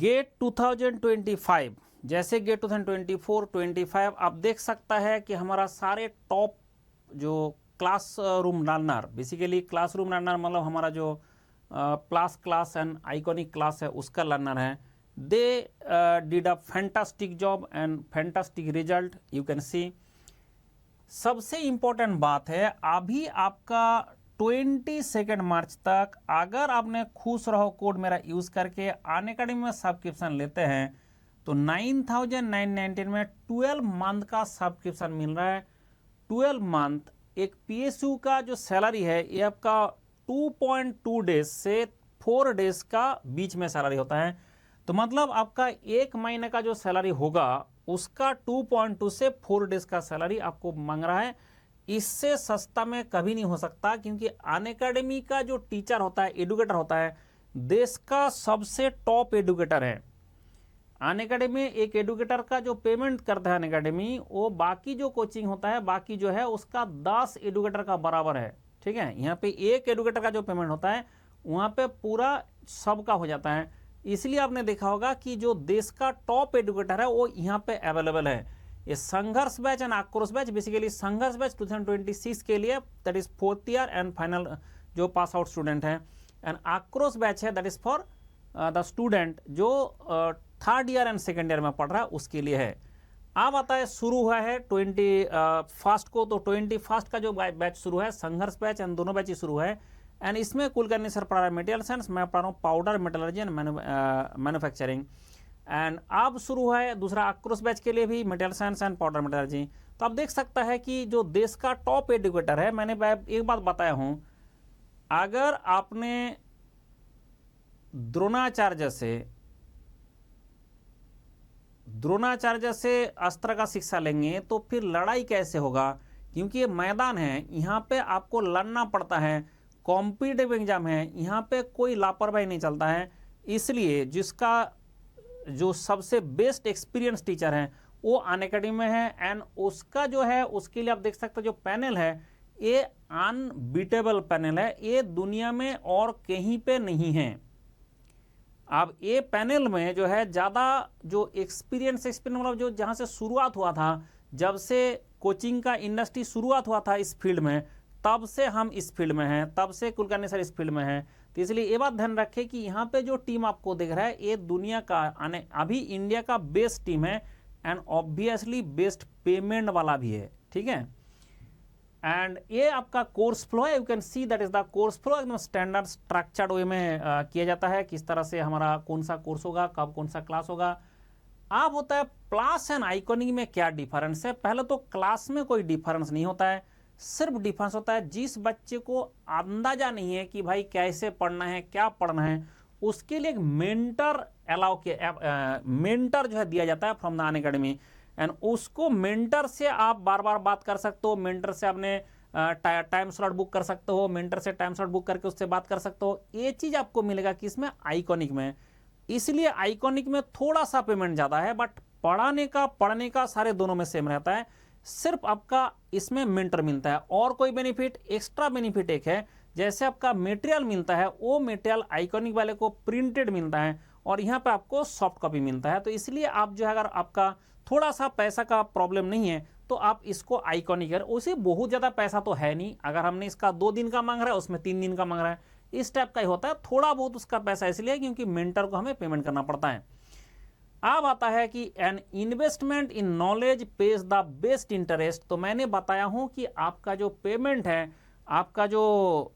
Gate 2025, जैसे gate 2024, 25 आप देख सकता है कि हमारा सारे टॉप जो class room runner, basically class room runner मतलब हमारा जो plus class and iconic class है उसका लर्नर है, they did a fantastic job and fantastic result you can see. सबसे इंपॉर्टेंट बात है, अभी आपका 22 मार्च तक अगर आपने खुश रहो कोड मेरा यूज करके अनअकैडमी में सब्सक्रिप्शन लेते हैं तो 9,919 में 12 मंथ का सब्सक्रिप्शन मिल रहा है। 12 मंथ एक पीएसयू का जो सैलरी है ये आपका 2.2 डेज से 4 डेज का बीच में सैलरी होता है। तो मतलब आपका एक महीने का जो सैलरी होगा उसका 2.2 से 4 डेज का सैलरी आपको मांग रहा है। इससे सस्ता में कभी नहीं हो सकता, क्योंकि अनअकैडमी का जो टीचर होता है, एडुकेटर होता है, देश का सबसे टॉप एडुकेटर है। अनअकैडमी एक एडुकेटर का जो पेमेंट करता है अनअकैडमी, वो बाकी जो कोचिंग होता है बाकी जो है उसका 10 एडुकेटर का बराबर है। ठीक है, यहाँ पे एक एडुकेटर का जो पेमेंट होता है वहाँ पे पूरा सबका हो जाता है। इसलिए आपने देखा होगा कि जो देश का टॉप एडुकेटर है वो यहाँ पे अवेलेबल है। ये संघर्ष बैच एंड आक्रोश बैच, बेसिकली संघर्ष बैच 2026 के लिए, that is 4th year and final जो पास आउट स्टूडेंट है, एंड आक्रोश बैच है that is for the student जो 3rd year and 2nd year में पढ़ रहा है उसके लिए है। अब आता है शुरू हुआ है 21 को, तो 21 का जो बैच शुरू है संघर्ष बैच एंड दोनों बैच ही शुरू है। एंड इसमें कुलकर्णी सर पढ़ा रहा है मटेरियल साइंस, मैं पढ़ रहा हूँ powder metallurgy and manufacturing. And अब शुरू हुआ है दूसरा आक्रोश बैच के लिए भी material science and powder metallurgy. तो आप देख सकता है कि जो देश का टॉप एडुकेटर है, मैंने एक बात बताया हूँ, अगर आपने द्रोणाचार्य से अस्त्र का शिक्षा लेंगे तो फिर लड़ाई कैसे होगा, क्योंकि ये मैदान है, यहाँ पे आपको लड़ना पड़ता है, कॉम्पिटिटिव एग्जाम है, यहाँ पे कोई लापरवाही नहीं चलता है। इसलिए जिसका जो सबसे बेस्ट एक्सपीरियंस टीचर है वो अनअकैडमी में है, एंड उसका जो है उसके लिए आप देख सकते हो जो पैनल है ये अनबीटेबल पैनल है, ये दुनिया में और कहीं पे नहीं है। अब ये पैनल में जो है ज़्यादा जो एक्सपीरियंस मतलब जो जहाँ से शुरुआत हुआ था, जब से कोचिंग का इंडस्ट्री शुरुआत हुआ था इस फील्ड में, तब से हम इस फील्ड में हैं, तब से कुलकर्णी सर इस फील्ड में हैं। तो इसलिए ये बात ध्यान रखें कि यहाँ पे जो टीम आपको दिख रहा है ये दुनिया का अभी इंडिया का बेस्ट टीम है, एंड ऑब्वियसली बेस्ट पेमेंट वाला भी है। ठीक है, एंड ये आपका कोर्स फ्लो है, you can see that is the course flow, एकदम स्टैंडर्ड स्ट्रक्चर्ड वे में किया जाता है, किस तरह से हमारा कौन सा कोर्स होगा, कब कौन सा क्लास होगा। अब होता है क्लास एंड आइकॉनिक में क्या डिफरेंस है। पहले तो क्लास में कोई डिफरेंस नहीं होता है, सिर्फ डिफरेंस होता है जिस बच्चे को अंदाजा नहीं है कि भाई कैसे पढ़ना है, क्या पढ़ना है, उसके लिए एक मेंटर अलाउ किया, मेंटर जो है दिया जाता है फ्रॉम द अनअकैडमी, एंड उसको मेंटर से आप बार बार बात कर सकते हो, मेंटर से आपने टाइम स्लॉट बुक कर सकते हो, मेंटर से टाइम स्लॉट बुक करके उससे बात कर सकते हो। ये चीज़ आपको मिलेगा किसमें, आइकॉनिक में। इसलिए आइकॉनिक में थोड़ा सा पेमेंट ज़्यादा है, बट पढ़ने का सारे दोनों में सेम रहता है, सिर्फ आपका इसमें मेंटर मिलता है। और कोई बेनिफिट, एक्स्ट्रा बेनिफिट एक है, जैसे आपका मटेरियल मिलता है वो मटेरियल आइकॉनिक वाले को प्रिंटेड मिलता है और यहाँ पे आपको सॉफ्ट कॉपी मिलता है। तो इसलिए आप जो है अगर आपका थोड़ा सा पैसा का प्रॉब्लम नहीं है तो आप इसको आइकॉनिक है, उसे बहुत ज़्यादा पैसा तो है नहीं, अगर हमने इसका 2 दिन का मांग रहा है उसमें 3 दिन का मांग रहा है, इस टाइप का ही होता है, थोड़ा बहुत उसका पैसा इसलिए क्योंकि मेंटर को हमें पेमेंट करना पड़ता है। अब आता है कि an investment in knowledge page the best interest. तो मैंने बताया हूं कि आपका जो पेमेंट है, आपका जो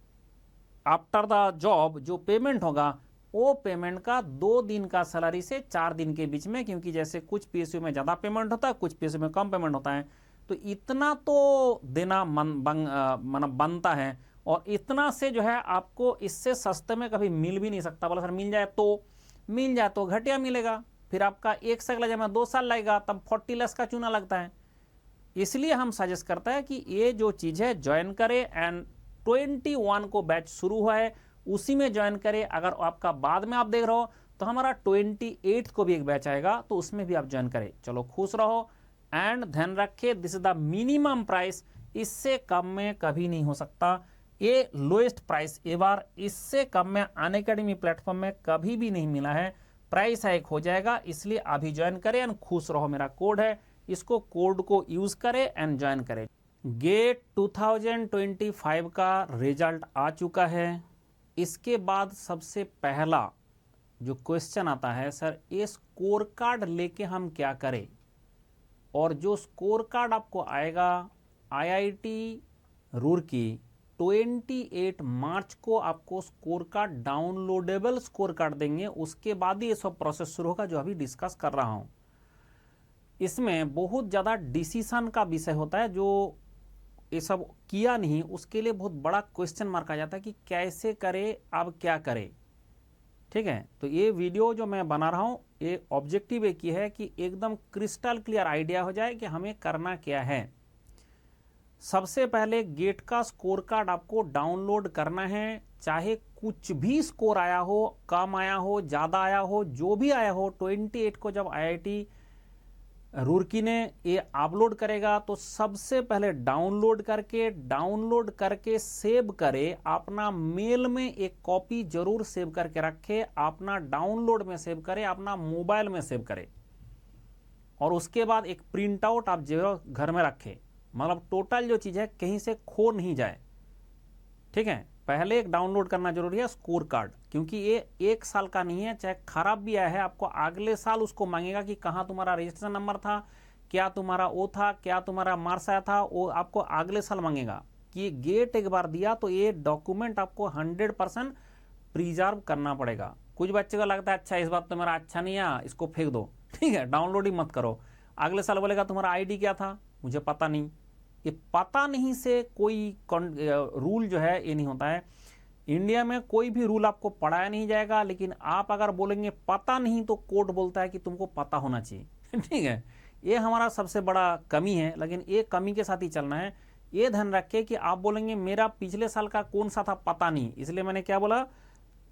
आफ्टर द जॉब जो पेमेंट होगा वो पेमेंट का 2 दिन का सैलरी से 4 दिन के बीच में, क्योंकि जैसे कुछ पीएसयू में ज़्यादा पेमेंट होता है, कुछ पीएसयू में कम पेमेंट होता है, तो इतना तो देना बनता है, और इतना से जो है आपको इससे सस्ते में कभी मिल भी नहीं सकता। बोला सर मिल जाए तो घटिया मिलेगा, फिर आपका 1 साल लगेगा, 2 साल लगेगा, तब 40 लाख का चूना लगता है। इसलिए हम सजेस्ट करते हैं कि ये जो चीज़ है ज्वाइन करें, एंड 21 को बैच शुरू हुआ है उसी में ज्वाइन करें। अगर आपका बाद में आप देख रहे हो तो हमारा 28 को भी एक बैच आएगा, तो उसमें भी आप ज्वाइन करें। चलो खुश रहो, एंड ध्यान रखें this is the minimum price, इससे कम में कभी नहीं हो सकता। ये लोएस्ट प्राइस, ये बार इससे कम में अनअकैडमी प्लेटफॉर्म में कभी भी नहीं मिला है। प्राइस हाइक हो जाएगा, इसलिए अभी ज्वाइन करें एंड खुश रहो। मेरा कोड है, इसको कोड को यूज करें एंड ज्वाइन करें। गेट 2025 का रिजल्ट आ चुका है। इसके बाद सबसे पहला जो क्वेश्चन आता है, सर ये स्कोर कार्ड लेके हम क्या करें। और जो स्कोर कार्ड आपको आएगा आईआईटी रुड़की 28 मार्च को आपको score card downloadable score card देंगे। उसके बाद ही ये सब प्रोसेस शुरू होगा जो अभी डिस्कस कर रहा हूं। इसमें बहुत ज़्यादा डिसीजन का विषय होता है, जो ये सब किया नहीं उसके लिए बहुत बड़ा क्वेश्चन मार्क आ जाता है कि कैसे करें, अब क्या करें। ठीक है, तो ये वीडियो जो मैं बना रहा हूँ ये ऑब्जेक्टिव एक ही है कि एकदम क्रिस्टल क्लियर आइडिया हो जाए कि हमें करना क्या है। सबसे पहले गेट का स्कोर कार्ड आपको डाउनलोड करना है, चाहे कुछ भी स्कोर आया हो, कम आया हो, ज़्यादा आया हो, जो भी आया हो। 28 को जब आईआईटी रुड़की ने ये अपलोड करेगा तो सबसे पहले डाउनलोड करके सेव करे। अपना मेल में एक कॉपी जरूर सेव करके रखे, अपना डाउनलोड में सेव करे, अपना मोबाइल में सेव करे, और उसके बाद एक प्रिंट आउट आप जरूर घर में रखे। मतलब टोटल जो चीज़ है कहीं से खो नहीं जाए। ठीक है, पहले एक डाउनलोड करना जरूरी है स्कोर कार्ड, क्योंकि ये 1 साल का नहीं है। चाहे खराब भी आया है आपको अगले साल उसको मांगेगा कि कहाँ तुम्हारा रजिस्ट्रेशन नंबर था, क्या तुम्हारा वो था, क्या तुम्हारा मार्क्स आया था, वो आपको अगले साल मांगेगा। कि गेट एक बार दिया तो ये डॉक्यूमेंट आपको 100% प्रिजर्व करना पड़ेगा। कुछ बच्चे को लगता है अच्छा इस बात तो मेरा अच्छा नहीं है, इसको फेंक दो। ठीक है, डाउनलोड ही मत करो। अगले साल बोलेगा तुम्हारा आईडी क्या था, मुझे पता नहीं। ये पता नहीं से कोई रूल जो है ये नहीं होता है। इंडिया में कोई भी रूल आपको पढ़ाया नहीं जाएगा, लेकिन आप अगर बोलेंगे पता नहीं तो कोर्ट बोलता है कि तुमको पता होना चाहिए। ठीक है, ये हमारा सबसे बड़ा कमी है, लेकिन ये कमी के साथ ही चलना है। ये ध्यान रखें कि आप बोलेंगे मेरा पिछले साल का कौन सा था पता नहीं, इसलिए मैंने क्या बोला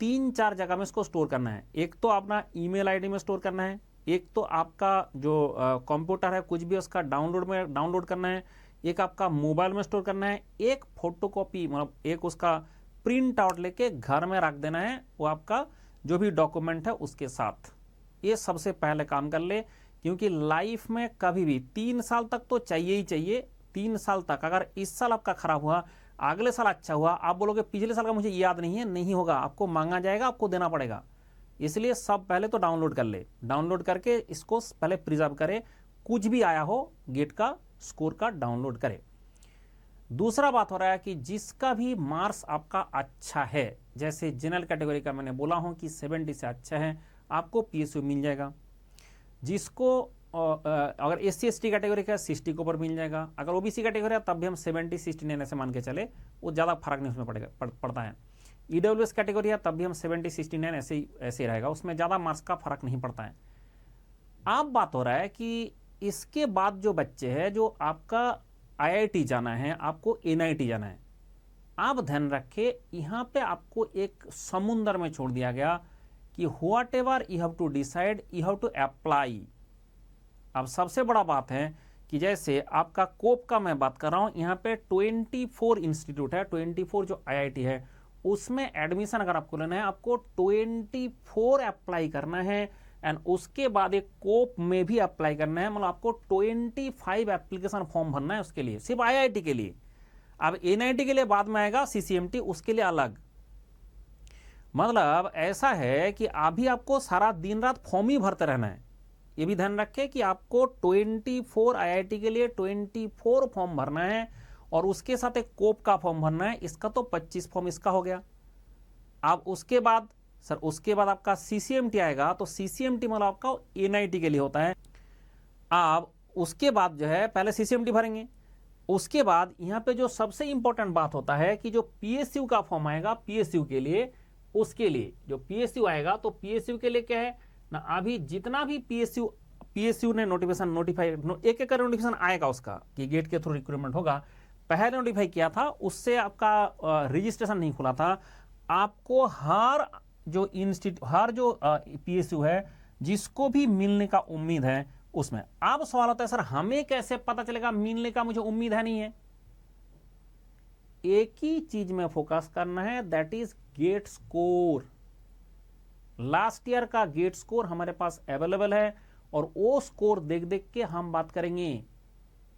3-4 जगह में इसको स्टोर करना है। एक तो अपना ईमेल आईडी में स्टोर करना है, एक तो आपका जो कंप्यूटर है कुछ भी उसका डाउनलोड करना है, एक आपका मोबाइल में स्टोर करना है, एक फोटोकॉपी मतलब एक उसका प्रिंट आउट लेके घर में रख देना है, वो आपका जो भी डॉक्यूमेंट है उसके साथ। ये सबसे पहले काम कर ले, क्योंकि लाइफ में कभी भी 3 साल तक तो चाहिए ही चाहिए। 3 साल तक अगर इस साल आपका खराब हुआ, अगले साल अच्छा हुआ, आप बोलोगे पिछले साल का मुझे याद नहीं है, नहीं होगा, आपको मांगा जाएगा, आपको देना पड़ेगा। इसलिए सब पहले तो डाउनलोड कर ले, डाउनलोड करके इसको पहले प्रिजर्व करे। कुछ भी आया हो गेट का स्कोर कार्ड डाउनलोड करे। दूसरा बात हो रहा है कि जिसका भी मार्क्स आपका अच्छा है, जैसे जनरल कैटेगरी का मैंने बोला हूं कि 70 से अच्छा है, आपको पीएसयू मिल जाएगा। जिसको अगर SC ST कैटेगरी का 60 के ऊपर मिल जाएगा। अगर OBC कैटेगरी है तब भी हम 70 69 ऐसे मान के चले, वो ज़्यादा फर्क नहीं उसमें पड़ता है। EWS कैटेगरी है तब भी हम 70 69 ऐसे ही रहेगा, उसमें ज़्यादा मार्क्स का फर्क नहीं पड़ता है। अब बात हो रहा है कि इसके बाद जो बच्चे हैं, जो आपका IIT जाना है, आपको NIT जाना है, आप ध्यान रखें यहाँ पे आपको एक समुंदर में छोड़ दिया गया कि whatever you have to decide you have to apply. अब सबसे बड़ा बात है कि जैसे आपका कोप का मैं बात कर रहा हूँ, यहाँ पे 24 इंस्टीट्यूट है, 24 जो IIT है उसमें एडमिशन अगर आपको लेना है, आपको 24 अप्लाई करना है एंड उसके बाद एक कोप में भी अप्लाई करना है। मतलब आपको 25 एप्लीकेशन फॉर्म भरना है उसके लिए, सिर्फ IIT के लिए। अब NIT के लिए बाद में आएगा, CCMT उसके लिए अलग। मतलब ऐसा है कि अभी आपको सारा दिन रात फॉर्म ही भरते रहना है। ये भी ध्यान रखें कि आपको 24 IIT के लिए 24 फॉर्म भरना है और उसके साथ एक कोप का फॉर्म भरना है। इसका तो 25 फॉर्म इसका हो गया। अब उसके बाद सर उसके बाद आपका CCMT आएगा, तो CCMT मतलब आपका NIT के लिए होता है। अब उसके बाद जो है पहले CCMT भरेंगे, उसके बाद यहाँ पे जो सबसे इंपॉर्टेंट बात होता है कि जो PSU का फॉर्म आएगा PSU के लिए, उसके लिए जो PSU आएगा, तो PSU के लिए क्या है ना, अभी जितना भी PSU ने नोटिफाई एक एक नोटिफिकेशन आएगा उसका कि गेट के थ्रू रिक्रूटमेंट होगा। पहले नोटिफाई किया था उससे आपका रजिस्ट्रेशन नहीं खुला था। आपको हर जो PSU है जिसको भी मिलने का उम्मीद है उसमें। अब सवाल होता है सर हमें कैसे पता चलेगा मिलने का, मुझे उम्मीद है नहीं है। एक ही चीज में फोकस करना है, that is get score. Last year का गेट स्कोर हमारे पास अवेलेबल है और वो स्कोर देख देख के हम बात करेंगे।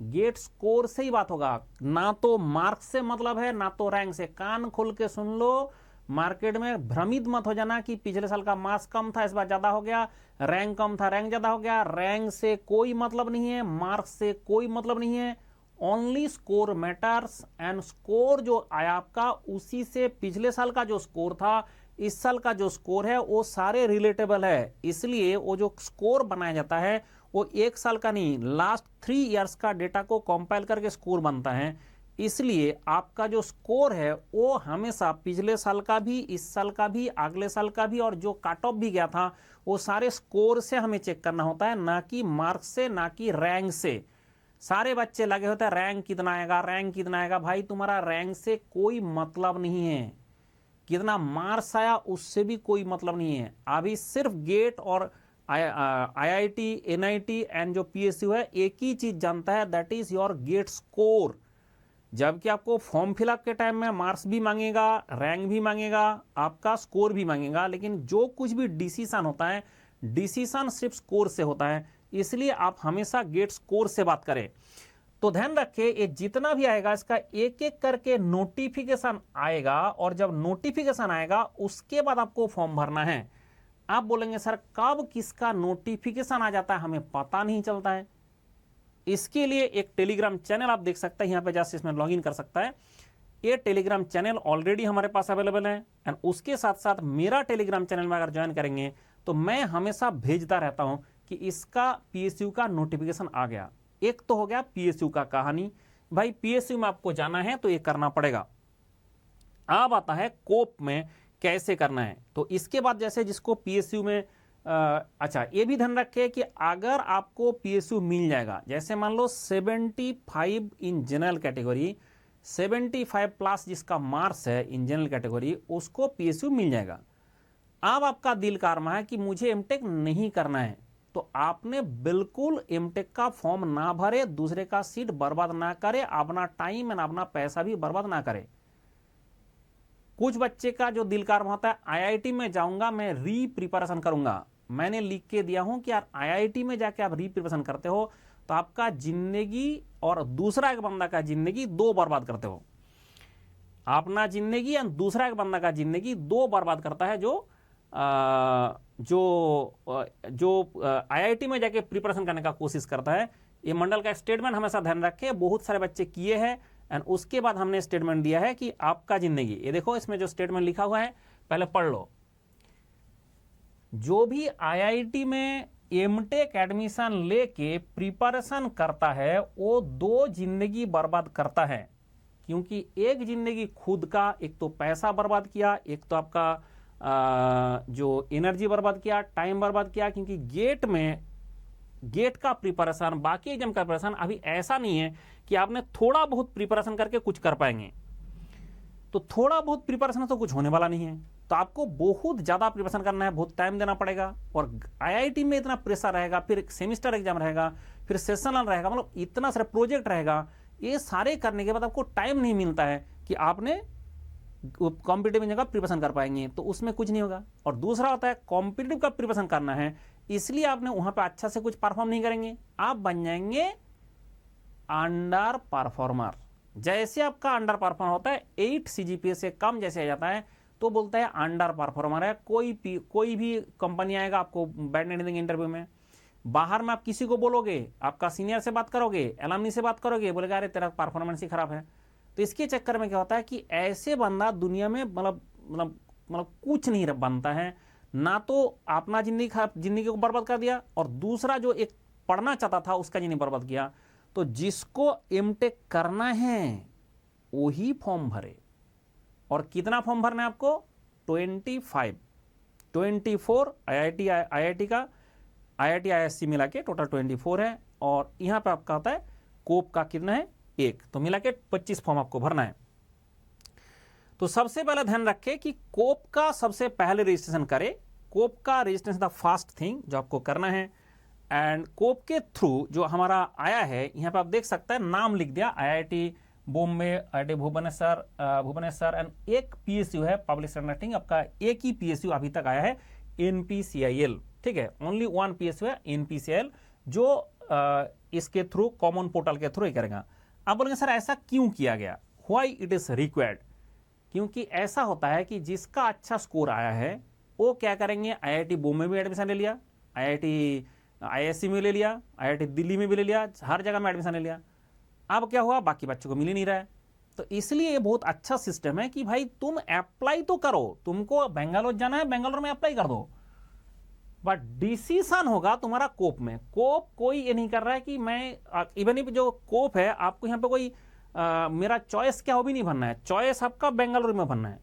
गेट स्कोर से ही बात होगा, ना तो मार्क्स से मतलब है ना तो रैंक से। कान खोल के सुन लो, मार्केट में भ्रमित मत हो जाना कि पिछले साल का मार्क्स कम था इस बार ज्यादा हो गया, रैंक कम था रैंक ज्यादा हो गया। रैंक से कोई मतलब नहीं है, मार्क्स से कोई मतलब नहीं है। Only score matters, and score जो आया आपका उसी से पिछले साल का जो स्कोर था इस साल का जो स्कोर है वो सारे रिलेटेबल है। इसलिए वो जो स्कोर बनाया जाता है वो एक साल का नहीं, लास्ट 3 ईयर्स का डेटा को कंपाइल करके स्कोर बनता है। इसलिए आपका जो स्कोर है वो हमेशा पिछले साल का भी, इस साल का भी, अगले साल का भी, और जो काट ऑफ भी गया था वो सारे स्कोर से हमें चेक करना होता है, ना कि मार्क्स से, ना कि रैंक से। सारे बच्चे लगे होते हैं रैंक कितना आएगा, रैंक कितना आएगा। भाई तुम्हारा रैंक से कोई मतलब नहीं है, कितना मार्क्स आया उससे भी कोई मतलब नहीं है। अभी सिर्फ गेट और IIT, NIT एंड जो PSU है एक ही चीज जानता है, that is your GATE score. जबकि आपको फॉर्म फिलअप के टाइम में मार्क्स भी मांगेगा, रैंक भी मांगेगा, आपका स्कोर भी मांगेगा, लेकिन जो कुछ भी डिसीजन होता है डिसीजन सिर्फ स्कोर से होता है। इसलिए आप हमेशा गेट स्कोर से बात करें। तो ध्यान रखें, ये जितना भी आएगा इसका एक एक करके नोटिफिकेशन आएगा, और जब नोटिफिकेशन आएगा उसके बाद आपको फॉर्म भरना है। आप बोलेंगे सर कब किसका नोटिफिकेशन आ जाता है हमें पता नहीं चलता है। इसके लिए एक टेलीग्राम चैनल आप देख सकते हैं, यहां पे जाकर इसमें लॉगिन कर सकता है। ये टेलीग्राम चैनल ऑलरेडी हमारे पास अवेलेबल है, एंड उसके साथ साथ मेरा टेलीग्राम चैनल में अगर ज्वाइन करेंगे तो मैं हमेशा भेजता रहता हूं कि इसका PSU का नोटिफिकेशन आ गया। एक तो हो गया PSU का कहानी, भाई PSU में आपको जाना है तो ये करना पड़ेगा। अब आता है कोप में कैसे करना है। तो इसके बाद जैसे जिसको PSU में अच्छा ये भी ध्यान रखें कि अगर आपको PSU मिल जाएगा, जैसे मान लो 75 इन जनरल कैटेगरी, 75 प्लस जिसका मार्क्स है इन जनरल कैटेगरी, उसको PSU मिल जाएगा। अब आपका दिल कारवा है कि मुझे एमटेक नहीं करना है, तो आपने बिल्कुल एमटेक का फॉर्म ना भरे, दूसरे का सीट बर्बाद ना करे, अपना टाइम एंड अपना पैसा भी बर्बाद ना करे। कुछ बच्चे का जो दिल कारवा होता है IIT में जाऊंगा, मैं री प्रिपरेशन करूंगा। मैंने लिख के दिया हूं कि यार IIT में जाके आप री प्रिपरेशन करते हो तो आपका जिंदगी और दूसरा एक बंदा का जिंदगी दो बर्बाद करते हो। अपना जिंदगी और दूसरा एक बंदा का जिंदगी दो बर्बाद करता है जो IIT में जाके प्रिपरेशन करने का कोशिश करता है। ये मंडल का स्टेटमेंट हमेशा ध्यान रखे, बहुत सारे बच्चे किए हैं, एंड उसके बाद हमने स्टेटमेंट दिया है कि आपका जिंदगी, ये देखो इसमें जो स्टेटमेंट लिखा हुआ है पहले पढ़ लो। जो भी IIT में एमटेक एडमिशन लेके प्रिपरेशन करता है वो दो जिंदगी बर्बाद करता है, क्योंकि एक जिंदगी खुद का, एक तो पैसा बर्बाद किया, एक तो आपका जो एनर्जी बर्बाद किया, टाइम बर्बाद किया। क्योंकि गेट का प्रिपरेशन, बाकी एग्जाम का प्रिपरेशन अभी ऐसा नहीं है कि आपने थोड़ा बहुत प्रिपरेशन करके कुछ कर पाएंगे। तो थोड़ा बहुत प्रिपरेशन तो कुछ होने वाला नहीं है, तो आपको बहुत ज्यादा प्रिपरेशन करना है, बहुत टाइम देना पड़ेगा। और IIT में इतना प्रेशर रहेगा, फिर सेमेस्टर एग्जाम रहेगा, फिर सेशनल रहेगा, मतलब इतना सारा प्रोजेक्ट रहेगा। ये सारे करने के बाद आपको टाइम नहीं मिलता है कि आपने कॉम्पिटिटिव जगह प्रिपरेशन कर पाएंगे, तो उसमें कुछ नहीं होगा। और दूसरा होता है कॉम्पिटिटिव का प्रिपरेशन करना है, इसलिए आपने वहां पे अच्छा से कुछ परफॉर्म नहीं करेंगे, आप बन जाएंगे अंडर परफॉर्मर। जैसे आपका अंडर परफॉर्मर होता है 8 CGPA से कम जैसे आ जाता है तो बोलता है अंडर परफॉर्मर है। कोई भी कंपनी आएगा आपको बैठने नहीं देंगे इंटरव्यू में। बाहर में आप किसी को बोलोगे, आपका सीनियर से बात करोगे, एलमनी से बात करोगे, बोलेगा अरे तेरा परफॉर्मेंस ही खराब है। तो इसके चक्कर में क्या होता है कि ऐसे बंदा दुनिया में मतलब कुछ नहीं बनता है, ना तो अपना जिंदगी को बर्बाद कर दिया, और दूसरा जो एक पढ़ना चाहता था उसका जिंदगी बर्बाद किया। तो जिसको एमटेक करना है वही फॉर्म भरे। और कितना फॉर्म भरना है आपको? 25, 24 IIT का, IIT ISC मिला के टोटल 24 है। और यहां पे आपका होता है कोप का कितना है? 1, तो मिला के 25 फॉर्म आपको भरना है। तो सबसे पहले ध्यान रखें कि कोप का सबसे पहले रजिस्ट्रेशन करें। कोप का रजिस्ट्रेशन द फर्स्ट थिंग जो आपको करना है। एंड कोप के थ्रू जो हमारा आया है, यहाँ पे आप देख सकते हैं नाम लिख दिया IIT Bombay, IIT Bhubaneswar and एक PSU है पब्लिक सेक्टर। आपका एक ही PSU अभी तक आया है, NPCIL, ठीक है, ओनली वन PSU है NPCIL, जो इसके थ्रू कॉमन पोर्टल के थ्रू ही करेगा। आप बोलेंगे सर ऐसा क्यों किया गया, व्हाई इट इज रिक्वायर्ड? क्योंकि ऐसा होता है कि जिसका अच्छा स्कोर आया है वो क्या करेंगे, IIT बॉम्बे में एडमिशन ले लिया, IIT IISc में ले लिया, IIT दिल्ली में भी ले लिया, हर जगह में एडमिशन ले लिया। अब क्या हुआ, बाकी बच्चों को मिल ही नहीं रहा है। तो इसलिए ये बहुत अच्छा सिस्टम है कि भाई तुम अप्लाई तो करो, तुमको बेंगलोर जाना है बेंगलोर में अप्लाई कर दो, बट डिसीजन होगा तुम्हारा कोप में। कोप कोई ये नहीं कर रहा है कि मैं इवन जो कोप है आपको यहाँ पे कोई मेरा चॉइस क्या हो भी नहीं भरना है, चॉइस आपका बेंगलुरु में भरना है।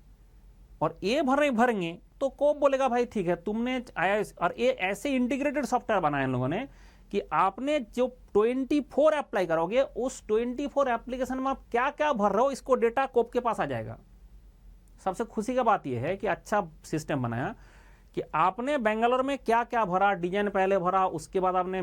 और ये भरेंगे तो कोप बोलेगा भाई ठीक है तुमने आया, और ये ऐसे इंटीग्रेटेड सॉफ्टवेयर बनाया इन लोगों ने कि आपने जो 24 अप्लाई करोगे उस 24 एप्लीकेशन में आप क्या क्या भर रहे हो इसको डेटा कोप के पास आ जाएगा। सबसे खुशी का बात यह है कि अच्छा सिस्टम बनाया कि आपने बेंगलोर में क्या क्या भरा, डिजाइन पहले भरा, उसके बाद आपने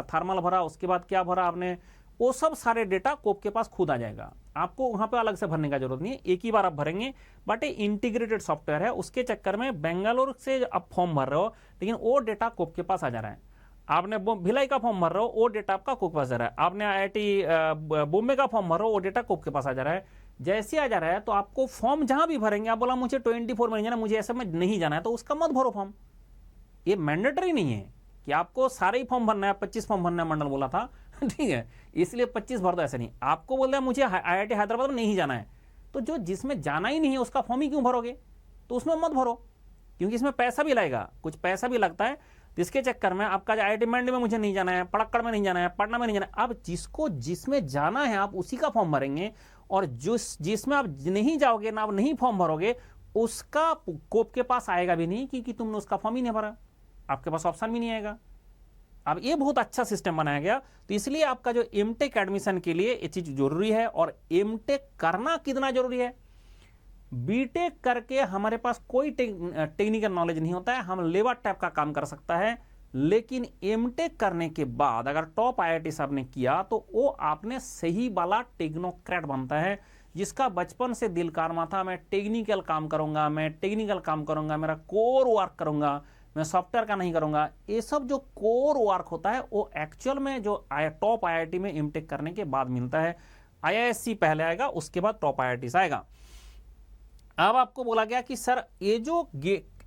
थर्मल भरा, उसके बाद क्या भरा आपने, वो सब सारे डेटा कोप के पास खुद आ जाएगा। आपको वहां पे अलग से भरने का जरूरत नहीं है, एक ही बार आप भरेंगे। बट ये इंटीग्रेटेड सॉफ्टवेयर है, उसके चक्कर में बेंगलोर से आप फॉर्म भर रहे हो लेकिन वो डेटा कोप के पास आ जा रहा है। आपने भिलाई का फॉर्म भर रहे हो वो डेटा आपका कोप के पास आ रहा है, आपने IIT बॉम्बे का फॉर्म भर रहे हो वो डेटा कोप के पास आ जा रहा है। जैसे आ जा रहा है तो आपको फॉर्म जहां भी भरेंगे, आप बोला मुझे 24 में नहीं जाना, मुझे ऐसे में नहीं जाना है, तो उसका मत भरो फॉर्म। ये मैंडेटरी नहीं है कि आपको सारे ही फॉर्म भरना है, 25 फॉर्म भरना है, मंडल बोला था ठीक है, इसलिए 25 भर दो, ऐसे नहीं। आपको बोल रहा है मुझे IIT हैदराबाद में नहीं जाना है, तो जो जिसमें जाना ही नहीं है उसका फॉर्म ही क्यों भरोगे, तो उसमें मत भरो, क्योंकि इसमें पैसा भी लगेगा, कुछ पैसा भी लगता है। इसके चक्कर में आपका IIT मंडी में मुझे नहीं जाना है, पड़क्कड़ में नहीं जाना है, पटना में नहीं जाना है, अब जिसको जिसमें जाना है आप उसी का फॉर्म भरेंगे, और जिसमें आप नहीं जाओगे ना, आप नहीं फॉर्म भरोगे, उसका कोप के पास आएगा भी नहीं क्योंकि तुमने उसका फॉर्म ही नहीं भरा, आपके पास ऑप्शन भी नहीं आएगा। अब ये बहुत अच्छा सिस्टम बनाया गया, तो इसलिए आपका जो एमटेक एडमिशन के लिए ये चीज जरूरी है। और एमटेक करना कितना जरूरी है, बीटेक करके हमारे पास कोई टेक्निकल नॉलेज नहीं होता है, हम लेबर टाइप का काम कर सकता है, लेकिन एमटेक करने के बाद अगर टॉप IIT साहब ने किया तो वो आपने सही वाला टेक्नोक्रेट बनता है, जिसका बचपन से दिल कारवा था मैं टेक्निकल काम करूंगा, मैं टेक्निकल काम करूंगा, मेरा कोर वर्क करूंगा, मैं सॉफ्टवेयर का नहीं करूंगा। ये सब जो कोर वर्क होता है वो एक्चुअल में जो टॉप IIT में एमटेक करने के बाद मिलता है। IISc पहले आएगा, उसके बाद टॉप IIT आएगा। अब आपको बोला गया कि सर ये जो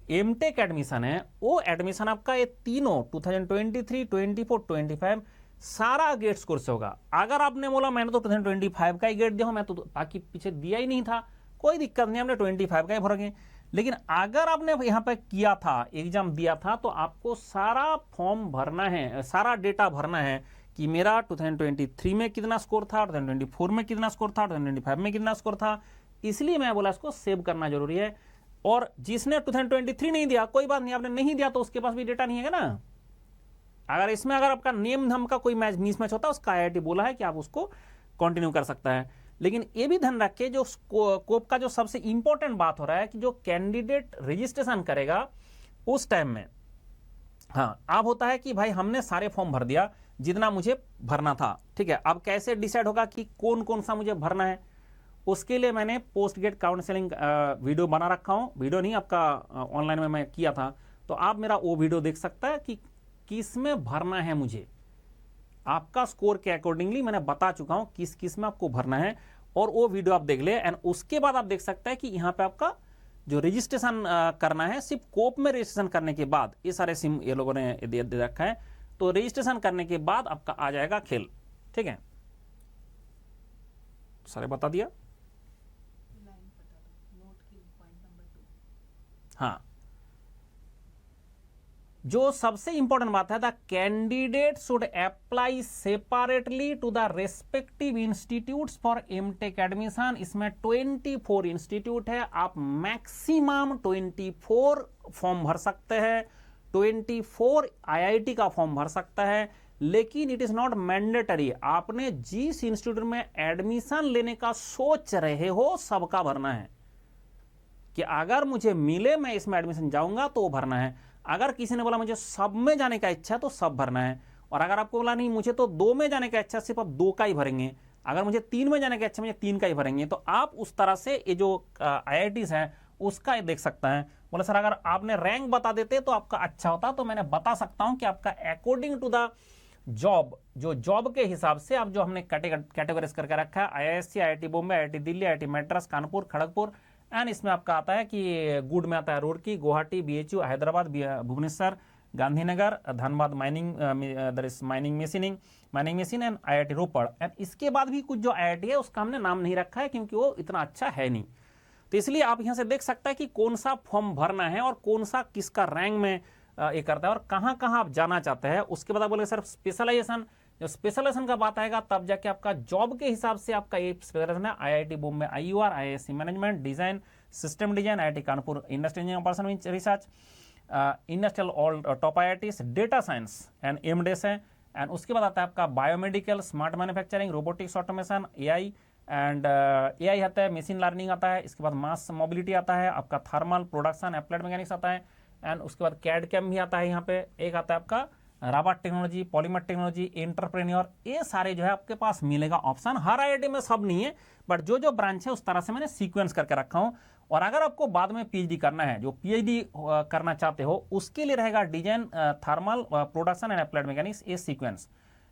एमटेक एडमिशन है वो एडमिशन आपका ये तीनों 2023, 24, 25 सारा गेट स्कोर से होगा। अगर आपने बोला मैंने तो 2025 का ही गेट दिया, मैं तो बाकी पीछे दिया ही नहीं था, कोई दिक्कत नहीं, आपने 25 का ही भरोगे। लेकिन अगर आपने यहाँ पे किया था, एग्जाम दिया था, तो आपको सारा फॉर्म भरना है, सारा डेटा भरना है कि मेरा 2023 में कितना स्कोर था, 2024 में कितना स्कोर था, 2025 में कितना स्कोर था। इसलिए मैं बोला इसको सेव करना जरूरी है। और जिसने 2023 नहीं दिया कोई बात नहीं, आपने नहीं दिया तो उसके पास भी डेटा नहीं है ना। अगर इसमें अगर आपका नेम धम का कोई मिसमैच होता है, उसका IIT बोला है कि आप उसको कंटिन्यू कर सकता है। लेकिन ये भी ध्यान रखिए, जो कोप का जो सबसे इंपॉर्टेंट बात हो रहा है कि जो कैंडिडेट रजिस्ट्रेशन करेगा उस टाइम में, हाँ, अब होता है कि भाई हमने सारे फॉर्म भर दिया जितना मुझे भरना था, ठीक है, अब कैसे डिसाइड होगा कि कौन कौन सा मुझे भरना है, उसके लिए मैंने पोस्ट गेट काउंसलिंग वीडियो बना रखा हूं। वीडियो नहीं, आपका ऑनलाइन में मैं किया था, तो आप मेरा वो वीडियो देख सकता है कि किस में भरना है मुझे, आपका स्कोर के अकॉर्डिंगली मैंने बता चुका हूं किस किस में आपको भरना है, और वो वीडियो आप देख ले। एंड उसके बाद आप देख सकते हैं कि यहाँ पे आपका जो रजिस्ट्रेशन करना है, सिर्फ कोप में रजिस्ट्रेशन करने के बाद, ये सारे सिम ये लोगों ने दे रखा है, तो रजिस्ट्रेशन करने के बाद आपका आ जाएगा खेल, ठीक है, सारे बता दिया। हाँ, जो सबसे इंपॉर्टेंट बात है, the candidate should apply separately to the respective institutes for MTech admission. इसमें 24 इंस्टीट्यूट है, आप मैक्सिमम 24 फॉर्म भर सकते हैं, 24 IIT का फॉर्म भर सकता है, लेकिन इट इज नॉट मैंडेटरी। आपने जिस इंस्टीट्यूट में एडमिशन लेने का सोच रहे हो सबका भरना है, कि अगर मुझे मिले मैं इसमें एडमिशन जाऊंगा तो वो भरना है। अगर किसी ने बोला मुझे सब में जाने का इच्छा है तो सब भरना है, और अगर आपको बोला नहीं मुझे तो 2 में जाने का इच्छा, सिर्फ आप 2 का ही भरेंगे, अगर मुझे 3 में जाने का इच्छा मुझे 3 का ही भरेंगे। तो आप उस तरह से ये जो IITs है उसका ये देख सकता है। बोले सर अगर आपने रैंक बता देते तो आपका अच्छा होता, तो मैंने बता सकता हूं कि आपका अकॉर्डिंग टू द जॉब, जो जॉब के हिसाब से आप जो हमने कैटेगराइज करके रखा है, IISc, IIT Bombay, IIT Delhi, IIT Madras, Kanpur, Kharagpur, and इसमें आपका आता है कि गुड में आता है Roorkee, Guwahati, BHU, Hyderabad, Bhubaneswar, Gandhinagar, Dhanbad mining, there is mining machine and IIT Ropar. And इसके बाद भी कुछ जो आईआईटी है उसका हमने नाम नहीं रखा है क्योंकि वो इतना अच्छा है नहीं। तो इसलिए आप यहां से देख सकते हैं कि कौन सा फॉर्म भरना है और कौन सा किसका रैंक में ये करता है और कहां कहां आप जाना चाहते हैं। उसके बाद आप बोले सर स्पेशलाइजेशन, जब स्पेशलाइजेशन का बात आएगा तब जाके आपका जॉब के हिसाब से आपका ये स्पेशलाइजेशन है। आईआईटी बॉम्बे आईयूआर, IISc management design system design, IIT Kanpur industrial engineering operation research, industrial all top IITs, data science and MDes है। एंड उसके बाद आता है आपका biomedical, smart manufacturing, robotics, automation, AI and AI आता है, मशीन लर्निंग आता है। इसके बाद मास मोबिलिटी आता है, आपका थर्मल प्रोडक्शन, एप्लाइड मैकेनिक्स आता है। एंड उसके बाद कैड कैम भी आता है यहाँ पे। एक आता है आपका rubber technology, polymer technology, entrepreneur. ये सारे जो है आपके पास मिलेगा ऑप्शन। हर आईआईटी में सब नहीं है, बट जो जो ब्रांच है उस तरह से मैंने सीक्वेंस करके रखा हूँ। और अगर आपको बाद में पीएचडी करना है, जो पीएचडी करना चाहते हो उसके लिए रहेगा design, thermal, production and applied mechanics, ये सीक्वेंस,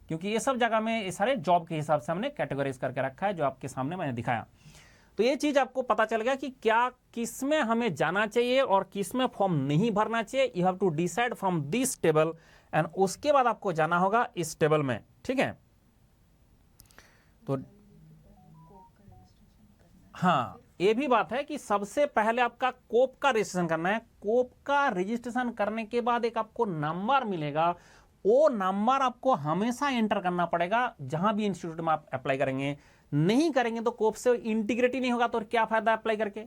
क्योंकि ये सब जगह में ये सारे जॉब के हिसाब से हमने कैटेगराइज करके रखा है जो आपके सामने मैंने दिखाया। तो ये चीज आपको पता चल गया कि क्या किस में हमें जाना चाहिए और किस में फॉर्म नहीं भरना चाहिए। You have to decide from this table and उसके बाद आपको जाना होगा इस टेबल में, ठीक है। तो हाँ, ये भी बात है कि सबसे पहले आपका कोप का रजिस्ट्रेशन करना है। कोप का रजिस्ट्रेशन करने के बाद एक आपको नंबर मिलेगा, वो नंबर आपको हमेशा एंटर करना पड़ेगा जहां भी इंस्टीट्यूट में आप अप्लाई करेंगे। नहीं करेंगे तो कोप से इंटीग्रेट ही नहीं होगा, तो क्या फायदा अप्लाई करके,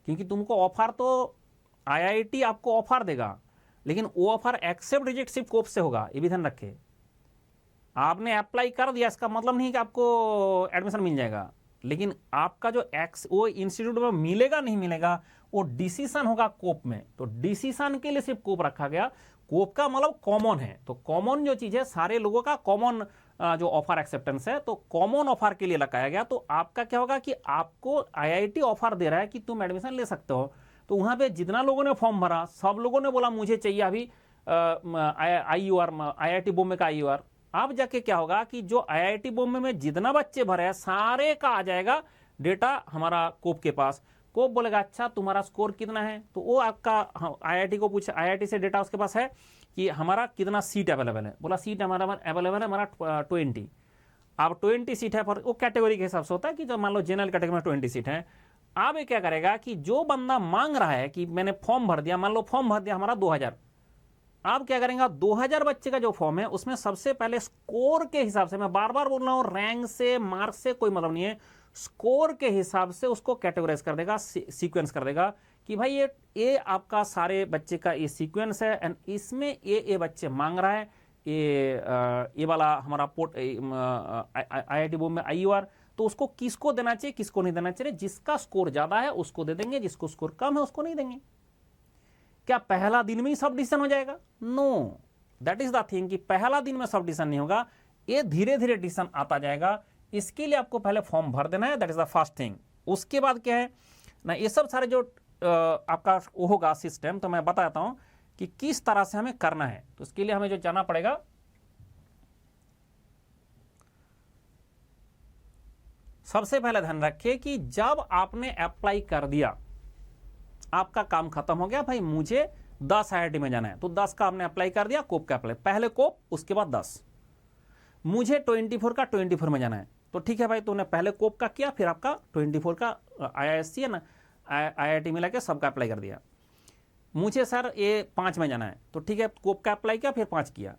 क्योंकि तुमको ऑफर तो आईआईटी आपको ऑफर देगा, लेकिन वो ऑफर एक्सेप्ट रिजेक्ट सिर्फ कोप से होगा, ये भी ध्यान रखे। आपने अप्लाई कर दिया इसका मतलब नहीं कि आपको एडमिशन मिल जाएगा, लेकिन आपका जो वो इंस्टीट्यूट में मिलेगा नहीं मिलेगा वो डिसीजन होगा कोप में। तो डिसीजन के लिए सिर्फ कोप रखा गया। कोप का मतलब कॉमन है, तो कॉमन जो चीज है सारे लोगों का कॉमन जो ऑफर एक्सेप्टेंस है, तो कॉमन ऑफर के लिए लगाया गया। तो आपका क्या होगा कि आपको आईआईटी ऑफर दे रहा है कि तुम एडमिशन ले सकते हो, तो वहां पे जितना लोगों ने फॉर्म भरा सब लोगों ने बोला मुझे चाहिए अभी आईयूआर, आईआईटी बॉम्बे का आईयूआर। अब जाके क्या होगा कि जो आईआईटी बॉम्बे में जितना बच्चे भरे हैं सारे का आ जाएगा डेटा हमारा कोप के पास। कोप बोलेगा अच्छा तुम्हारा स्कोर कितना है, तो वो आपका आईआईटी को पूछे, आईआईटी से डेटा उसके पास है कि हमारा कितना सीट अवेलेबल है। बोला सीट हमारा अवेलेबल है हमारा 20। अब 20 सीट है, पर वो कैटेगरी के हिसाब से होता है कि जो मान लो जनरल कैटेगरी में 20 सीट है। अब ये क्या करेगा कि जो बंदा मांग रहा है कि मैंने फॉर्म भर दिया, मान लो फॉर्म भर दिया हमारा 2000, आप क्या करेंगे 2000 बच्चे का जो फॉर्म है उसमें सबसे पहले स्कोर के हिसाब से, मैं बार बार बोल रहा हूं रैंक से मार्क्स से कोई मतलब नहीं है, स्कोर के हिसाब से उसको कैटेगराइज कर देगा, सीक्वेंस कर देगा कि भाई ये आपका सारे बच्चे का ये सीक्वेंस है एंड इसमें ये बच्चे मांग रहा है, ये वाला हमारा पोर्ट आईआईटी बॉम्बे आईयूआर, तो उसको किसको देना चाहिए किसको नहीं देना चाहिए। जिसका स्कोर ज्यादा है उसको दे देंगे, जिसको स्कोर कम है उसको नहीं देंगे। क्या पहला दिन में ही सब डिसीजन हो जाएगा? No, that is the thing कि पहला दिन में सब डिसीजन नहीं होगा, ये धीरे धीरे डिसीजन आता जाएगा। इसके लिए आपको पहले फॉर्म भर देना है, that is the first thing. उसके बाद क्या है ना, ये सब सारे जो आपका वो होगा सिस्टम, तो मैं बताता हूं कि किस तरह से हमें करना है। तो इसके लिए हमें जो जाना पड़ेगा, सबसे पहले ध्यान रखिए कि जब आपने अप्लाई कर दिया, आपका काम खत्म हो गया, भाई मुझे 10 आईआईटी में जाना है, तो 10 का आपने अप्लाई कर दिया, कोप का अप्लाई, पहले कोप उसके बाद 10। मुझे 24 का 24 में जाना है, तो ठीक है भाई, तूने पहले कोप का किया, फिर आपका 24 का आईआईएससी है ना, आईआईटी मिला के सबका अप्लाई कर दिया। मुझे सर ये 5 में जाना है, तो ठीक है कोप का अप्लाई किया, फिर 5 किया।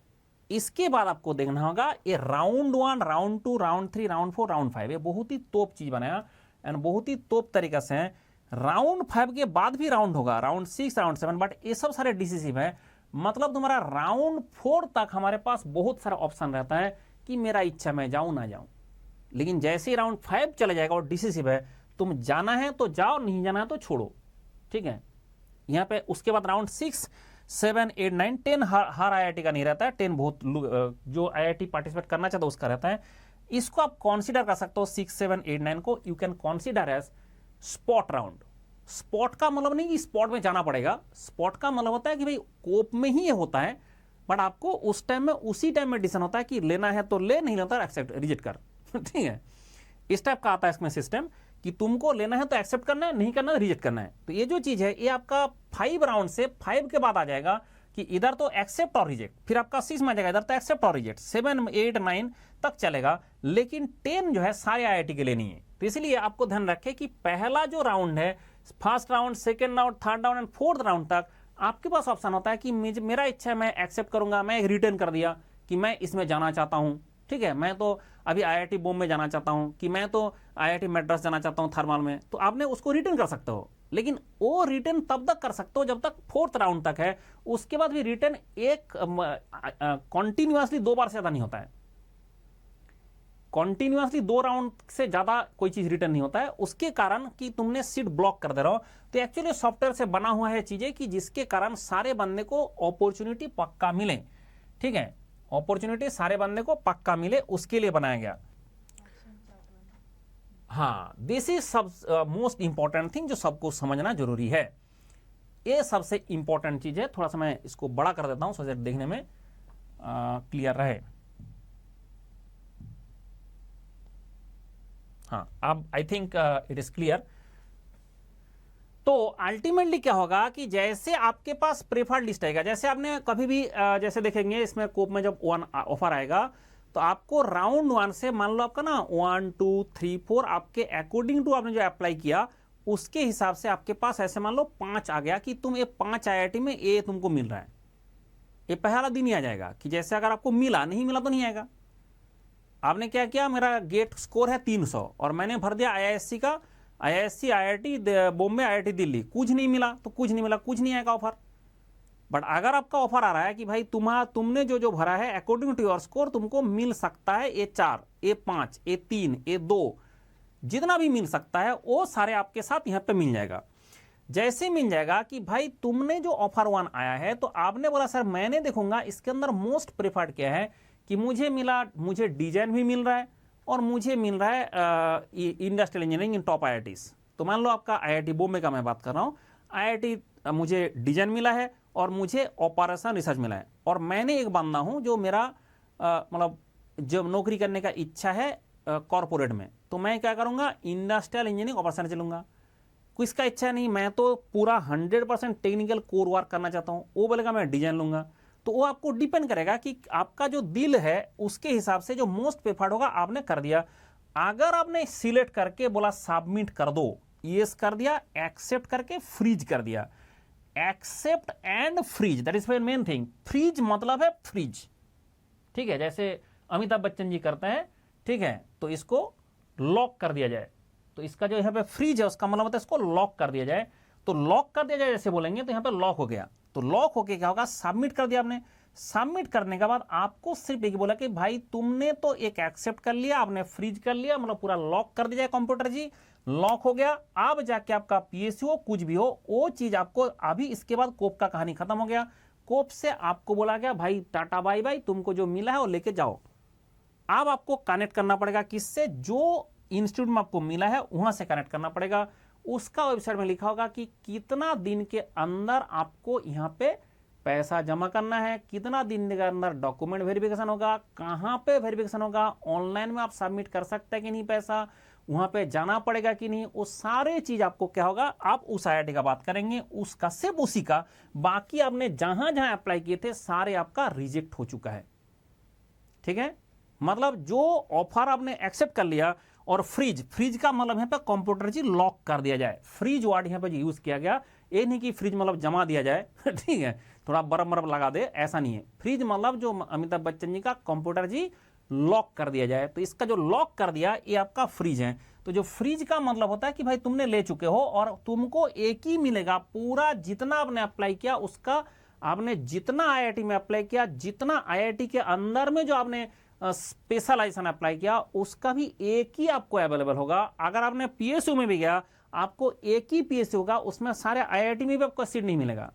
इसके बाद आपको देखना होगा ये round 1, round 2, round 3, round 4, round 5, ये बहुत ही तोप चीज बनाया एंड बहुत ही तोप तरीका से है। राउंड 5 के बाद भी राउंड होगा, राउंड 6, राउंड 7, बट ये सब सारे डिसिसिव है। मतलब तुम्हारा राउंड 4 तक हमारे पास बहुत सारा ऑप्शन रहता है कि मेरा इच्छा मैं जाऊं ना जाऊं, लेकिन जैसे ही राउंड 5 चले जाएगा और डिसिसिव है, तुम जाना है तो जाओ, नहीं जाना है तो छोड़ो, ठीक है। यहाँ पे उसके बाद राउंड 6, 7, 8, 9, 10 हर आईआईटी का नहीं रहता है, 10 बहुत जो आईआईटी पार्टिसिपेट करना चाहता है उसका रहता है। इसको आप कॉन्सिडर कर सकते हो 6, 7, 8, 9 को you can consider as spot round. Spot का मतलब नहीं कि स्पॉट में जाना पड़ेगा, स्पॉट का मतलब होता है कि भाई कोप में ही ये होता है, बट आपको उस टाइम में उसी टाइम में डिसीजन होता है कि लेना है तो ले, नहीं लेता एक्सेप्ट रिजेक्ट कर। ठीक है, इस टाइप का आता है इसमें सिस्टम कि तुमको लेना है तो एक्सेप्ट करना है, नहीं करना है रिजेक्ट करना है। तो ये जो चीज है ये आपका 5 राउंड से 5 के बाद आ जाएगा कि इधर तो एक्सेप्ट और रिजेक्ट, फिर आपका 6 में आ जाएगा इधर तो एक्सेप्ट और रिजेक्ट, 7, 8, 9 तक चलेगा, लेकिन 10 जो है सारे IIT के लिए नहीं है। तो इसलिए आपको ध्यान रखें कि पहला जो राउंड है, first round, second round, third round and fourth round तक आपके पास ऑप्शन होता है कि मेरा इच्छा है मैं एक्सेप्ट करूंगा, मैं रिटर्न कर दिया कि मैं इसमें जाना चाहता हूं। ठीक है, मैं तो अभी IIT बॉम्बे जाना चाहता हूं, कि मैं तो IIT मैड्रास जाना चाहता हूं थर्मल में, तो आपने उसको रिटर्न कर सकते हो, लेकिन वो रिटर्न तब तक कर सकते हो जब तक फोर्थ राउंड तक है। उसके बाद भी रिटर्न एक कॉन्टिन्यूसली 2 बार से ज्यादा नहीं होता है, कॉन्टिन्यूसली 2 राउंड से ज्यादा कोई चीज रिटर्न नहीं होता है, उसके कारण कि तुमने सीट ब्लॉक कर दे रहे हो। तो एक्चुअली सॉफ्टवेयर से बना हुआ है चीजें कि जिसके कारण सारे बंदे को अपॉर्चुनिटी पक्का मिले। ठीक है, अपॉर्चुनिटी सारे बंदे को पक्का मिले, उसके लिए बनाया गया। हाँ, दिस इज सब मोस्ट इंपॉर्टेंट थिंग जो सबको समझना जरूरी है। ये सबसे इंपॉर्टेंट चीज है। थोड़ा सा मैं इसको बड़ा कर देता हूं सो देखने में क्लियर रहे। हाँ, अब I think it is clear. तो अल्टीमेटली क्या होगा कि जैसे आपके पास प्रेफर्ड लिस्ट आएगा, जैसे आपने कभी भी जैसे देखेंगे इसमें कोप में जब 1 ऑफर आएगा तो आपको राउंड 1 से मान लो आपका ना 1, 2, 3, 4 आपके अकॉर्डिंग टू आपने जो अप्लाई किया उसके हिसाब से आपके पास ऐसे मान लो 5 आ गया कि तुम ये 5 IIT में ये तुमको मिल रहा है। ये पहला दिन ही आ जाएगा कि जैसे अगर आपको मिला, नहीं मिला तो नहीं आएगा। आपने क्या किया, मेरा गेट स्कोर है 300 और मैंने भर दिया IISc का, IISc, IIT Bombay, IIT Delhi, कुछ नहीं मिला तो कुछ नहीं मिला, कुछ नहीं आएगा ऑफर। बट अगर आपका ऑफर आ रहा है कि भाई तुमने जो भरा है अकॉर्डिंग टू योर स्कोर तुमको मिल सकता है ये 4, ये 5, ये 3, ये 2, जितना भी मिल सकता है वो सारे आपके साथ यहाँ पे मिल जाएगा। जैसे मिल जाएगा कि भाई तुमने जो ऑफर 1 आया है तो आपने बोला सर मैंने देखूंगा इसके अंदर मोस्ट प्रेफर्ड क्या है कि मुझे मिला, मुझे डिजाइन भी मिल रहा है और मुझे मिल रहा है industrial engineering in top IITs। तो मान लो आपका IIT बॉम्बे का मैं बात कर रहा हूँ, IIT मुझे डिजाइन मिला है और मुझे ऑपरेशन रिसर्च मिला है, और मैंने एक बंदा हूँ जो मेरा मतलब जब नौकरी करने का इच्छा है कॉर्पोरेट में, तो मैं क्या करूँगा, इंडस्ट्रियल इंजीनियरिंग ऑपरेशन चलूंगा। किसका इच्छा नहीं, मैं तो पूरा 100% टेक्निकल कोर वर्क करना चाहता हूँ, वो बोलेगा मैं डिजाइन लूंगा। तो वो आपको डिपेंड करेगा कि आपका जो दिल है उसके हिसाब से जो मोस्ट प्रेफर्ड होगा आपने कर दिया। अगर आपने सिलेक्ट करके बोला सबमिट कर दो, यस कर दिया, एक्सेप्ट करके फ्रीज कर दिया, accept and freeze, that is main thing. Freeze मतलब है फ्रीज, ठीक है, जैसे अमिताभ बच्चन जी करते हैं, ठीक है, तो इसको लॉक कर दिया जाए। तो इसका जो यहाँ पे फ्रीज है उसका मतलब होता है इसको लॉक कर दिया जाए। तो लॉक कर दिया जाए जैसे बोलेंगे तो यहाँ पे लॉक हो गया। तो लॉक होके क्या होगा, सबमिट कर दिया आपने। सबमिट करने के बाद आपको सिर्फ एक बोला कि भाई तुमने तो एक एक्सेप्ट कर लिया, आपने फ्रीज कर लिया, मतलब पूरा लॉक कर दिया कंप्यूटर जी, लॉक हो गया। अब जाके आपका PSU हो कुछ भी हो वो चीज आपको, अभी इसके बाद कोप का कहानी खत्म हो गया। कोप से आपको बोला गया भाई टाटा बाय बाय, तुमको जो मिला है वो लेके जाओ। अब आपको कनेक्ट करना पड़ेगा किससे, जो इंस्टीट्यूट में आपको मिला है वहां से कनेक्ट करना पड़ेगा। उसका वेबसाइट में लिखा होगा कि कितना दिन के अंदर आपको यहाँ पे पैसा जमा करना है, कितना दिन के अंदर डॉक्यूमेंट वेरिफिकेशन होगा, कहाँ पे वेरिफिकेशन होगा, ऑनलाइन में आप सबमिट कर सकते हैं कि नहीं, पैसा वहां पे जाना पड़ेगा कि नहीं, वो सारे चीज आपको क्या होगा, आप उस IIT का बात करेंगे, उसका सिर्फ उसी का। बाकी आपने जहां जहां अप्लाई किए थे सारे आपका रिजेक्ट हो चुका है। ठीक है, मतलब जो ऑफर आपने एक्सेप्ट कर लिया। और फ्रीज, फ्रीज का मतलब यहाँ पे कंप्यूटर जी लॉक कर दिया जाए, फ्रीज वर्ड यहाँ पे यूज किया गया। ये नहीं कि फ्रीज मतलब जमा दिया जाए ठीक है, थोड़ा बर्फ बर्फ लगा दे, ऐसा नहीं है। फ्रीज मतलब जो अमिताभ बच्चन जी का कंप्यूटर जी लॉक कर दिया जाए। तो इसका जो लॉक कर दिया ये आपका फ्रीज है। तो जो फ्रीज का मतलब होता है कि भाई तुमने ले चुके हो और तुमको एक ही मिलेगा, पूरा जितना आपने अप्लाई किया उसका, आपने जितना IIT में अप्लाई किया, जितना IIT के अंदर में जो आपने स्पेशलाइजेशन अप्लाई किया उसका भी एक ही आपको अवेलेबल होगा। अगर आपने PSU में भी गया आपको एक ही PSU होगा, उसमें सारे IIT में भी आपको सीट नहीं मिलेगा।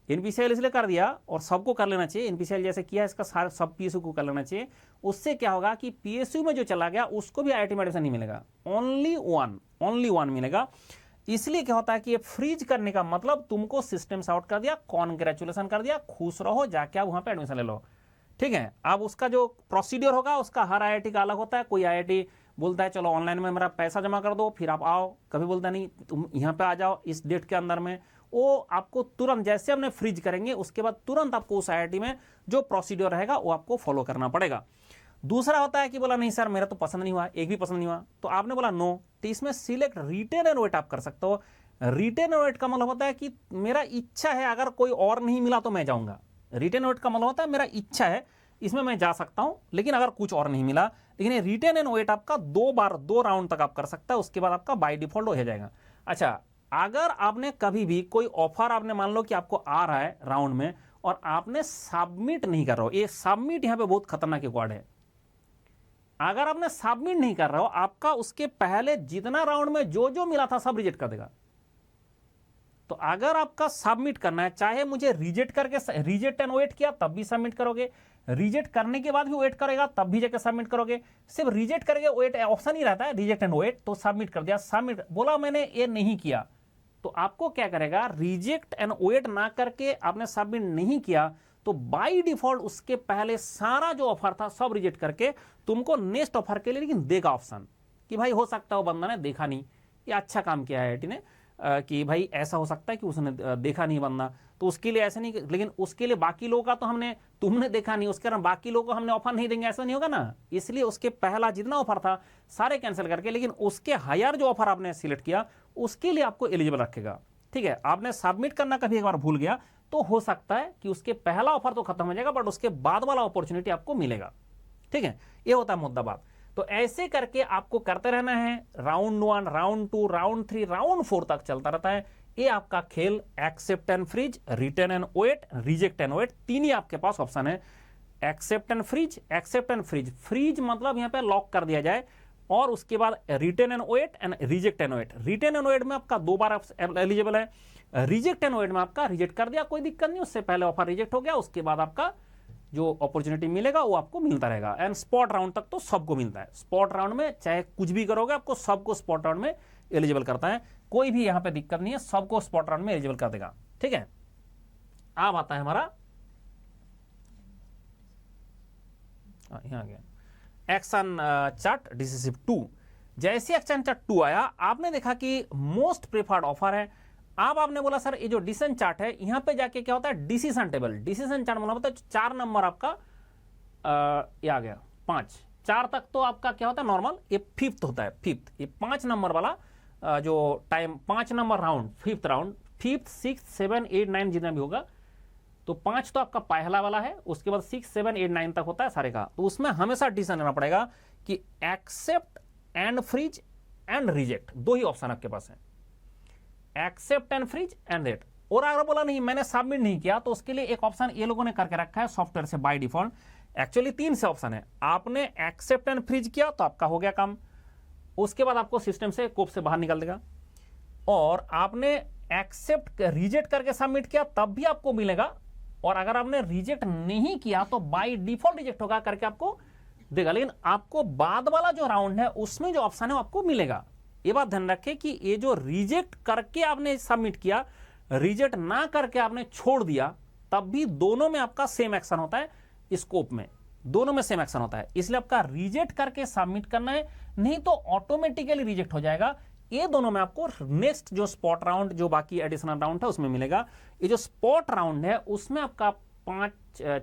NPCL इसलिए कर दिया और सबको कर लेना चाहिए, NPCL जैसे किया इसका सारे सब PSU को कर लेना चाहिए। उससे क्या होगा कि PSU में जो चला गया उसको भी IIT में एडमिशन नहीं मिलेगा, ओनली वन मिलेगा। इसलिए क्या होता है कि ये फ्रीज करने का मतलब तुमको सिस्टम से आउट कर दिया, कॉन्ग्रेचुलेशन कर दिया, खुश रहो, जाके आप वहां पे एडमिशन ले लो। ठीक है, अब उसका जो प्रोसीड्योर होगा उसका हर आईआईटी का अलग होता है। कोई आईआईटी बोलता है चलो ऑनलाइन में मेरा पैसा जमा कर दो फिर आप आओ, कभी बोलता नहीं तुम यहाँ पे आ जाओ इस डेट के अंदर में। वो आपको तुरंत जैसे हमने फ्रीज करेंगे उसके बाद तुरंत आपको उस आईआईटी में जो प्रोसीड्योर रहेगा वो आपको फॉलो करना पड़ेगा। दूसरा होता है कि बोला नहीं सर मेरा तो पसंद नहीं हुआ, एक भी पसंद नहीं हुआ, तो आपने बोला नो, तो इसमें सिलेक्ट रिटेन एंड वेट आप कर सकते हो। रिटेन एंड वेट का मतलब होता है कि मेरा इच्छा है, अगर कोई और नहीं मिला तो मैं जाऊंगा। रिटेन एंड वेट का मतलब होता है मेरा इच्छा है इसमें मैं जा सकता हूं, लेकिन अगर कुछ और नहीं मिला। लेकिन ये रिटेन एंड वेट आपका 2 बार 2 राउंड तक आप कर सकता है, उसके बाद आपका बाय डिफॉल्ट हो जाएगा। अच्छा, अगर आपने कभी भी कोई ऑफर आपने मान लो कि आपको आ रहा है राउंड में और आपने सबमिट नहीं कर रहे हो, ये सबमिट यहां पे बहुत खतरनाक एक वर्ड है। अगर आपने सबमिट नहीं कर रहे हो, आपका उसके पहले जितना राउंड में जो जो मिला था सब रिजेक्ट कर देगा। तो अगर आपका सबमिट करना है, चाहे मुझे रिजेक्ट करके रिजेक्ट एंड वेट किया तब भी सबमिट करोगे, रिजेक्ट करने के बाद भी वेट करेगा तब भी जाकर सबमिट करोगे, सिर्फ रिजेक्ट करके वेट ऑप्शन ही रहता है रिजेक्ट एंड वेट, तो सबमिट कर दिया, सबमिट बोला मैंने ये नहीं किया, तो आपको क्या करेगा, रिजेक्ट एंड वेट ना करके आपने सबमिट नहीं किया तो बाय डिफॉल्ट उसके पहले सारा जो ऑफर था सब रिजेक्ट करके तुमको नेक्स्ट ऑफर के लिए लेकिन देगा ऑप्शन कि भाई हो सकता है वो बंदा ने देखा नहीं, ये अच्छा काम किया है आईआईटी ने कि भाई ऐसा हो सकता है कि उसने देखा नहीं बंदा, तो उसके लिए ऐसे नहीं, लेकिन उसके लिए बाकी लोगों का तो हमने तुमने देखा नहीं उसके कारण बाकी लोगों को हमने ऑफर नहीं देंगे, ऐसा नहीं होगा ना। इसलिए उसके पहला जितना ऑफर था सारे कैंसिल करके, लेकिन उसके हायर जो ऑफर आपने सिलेक्ट किया उसके लिए आपको एलिजिबल रखेगा। ठीक है, आपने सबमिट करना कभी एक बार भूल गया तो हो सकता है कि उसके पहला ऑफर तो खत्म हो जाएगा बट उसके बाद वाला अपॉर्चुनिटी आपको मिलेगा। ठीक है, ये होता है मुद्दा बात। तो ऐसे करके आपको करते रहना है, राउंड 1, राउंड 2, राउंड 3, राउंड 4 तक चलता रहता है। ये आपका खेल accept and freeze, return and wait, reject and wait, तीन ही आपके पास ऑप्शन है। Accept and freeze, accept and freeze, freeze मतलब यहां पे लॉक कर दिया जाए, और उसके बाद return and wait and reject and wait. Return and wait में आपका 2 बार एलिजिबल है, रिजेक्ट एंड वेट में आपका रिजेक्ट कर दिया कोई दिक्कत नहीं, उससे पहले ऑफर रिजेक्ट हो गया, उसके बाद आपका जो अपॉर्चुनिटी मिलेगा वो आपको मिलता रहेगा। एंड स्पॉट राउंड तक तो सबको मिलता है, स्पॉट राउंड में चाहे कुछ भी करोगे आपको सबको स्पॉट राउंड में एलिजिबल करता है, कोई भी यहां पे दिक्कत नहीं है, सबको स्पॉट राउंड में एलिजिबल कर देगा। ठीक है, अब आता है हमारा यहां आ गया एक्शन चार्ट डिसिसिव 2। जैसे एक्शन चार्ट 2 आया आपने देखा कि मोस्ट प्रेफर्ड ऑफर है। अब आपने बोला सर ये जो डिसीजन चार्ट है यहां पे जाके क्या होता है, डिसीजन टेबल। डिसीजन चार्ट मतलब होता है 4 नंबर आपका ये आ गया 5, 4 तक तो आपका क्या होता है नॉर्मल, ये 5th होता है, 5th, ये 5 नंबर वाला जो time 5 number round, 5th round, 5th 6 7 8 9 जितना भी होगा, तो 5 तो आपका पहला वाला है, उसके बाद 6 7 8 9 तक होता है सारे का। तो उसमें हमेशा डिसीजन लेना पड़ेगा कि accept and freeze and reject, 2 ही ऑप्शन आपके पास है, accept and freeze and rate. और अगर बोला नहीं मैंने सबमिट नहीं किया तो उसके लिए एक ऑप्शन ये लोगों ने करके रखा है सॉफ्टवेयर से बाय डिफॉल्ट। एक्चुअली 3 से ऑप्शन है, आपने एक्सेप्ट एंड फ्रीज किया तो आपका हो गया काम, उसके बाद आपको सिस्टम से कोप से बाहर निकल देगा, और आपने एक्सेप्ट रिजेक्ट करके सबमिट किया तब भी आपको मिलेगा, और अगर आपने रिजेक्ट नहीं किया तो बाय डिफॉल्ट रिजेक्ट होगा करके आपको देगा, लेकिन आपको बाद वाला जो राउंड है उसमें जो ऑप्शन है वो आपको मिलेगा। ये बात ध्यान रखें कि ये जो रिजेक्ट करके आपने सबमिट किया, रिजेक्ट ना करके आपने छोड़ दिया, तब भी दोनों में आपका सेम एक्शन होता है, स्कोप में दोनों में सेम एक्शन होता है। इसलिए आपका रिजेक्ट करके सबमिट करना है, नहीं तो ऑटोमेटिकली रिजेक्ट हो जाएगा। ये दोनों में आपको नेक्स्ट जो स्पॉट राउंड जो बाकी एडिशनल राउंड है उसमें मिलेगा। ये जो स्पॉट राउंड है उसमें आपका 5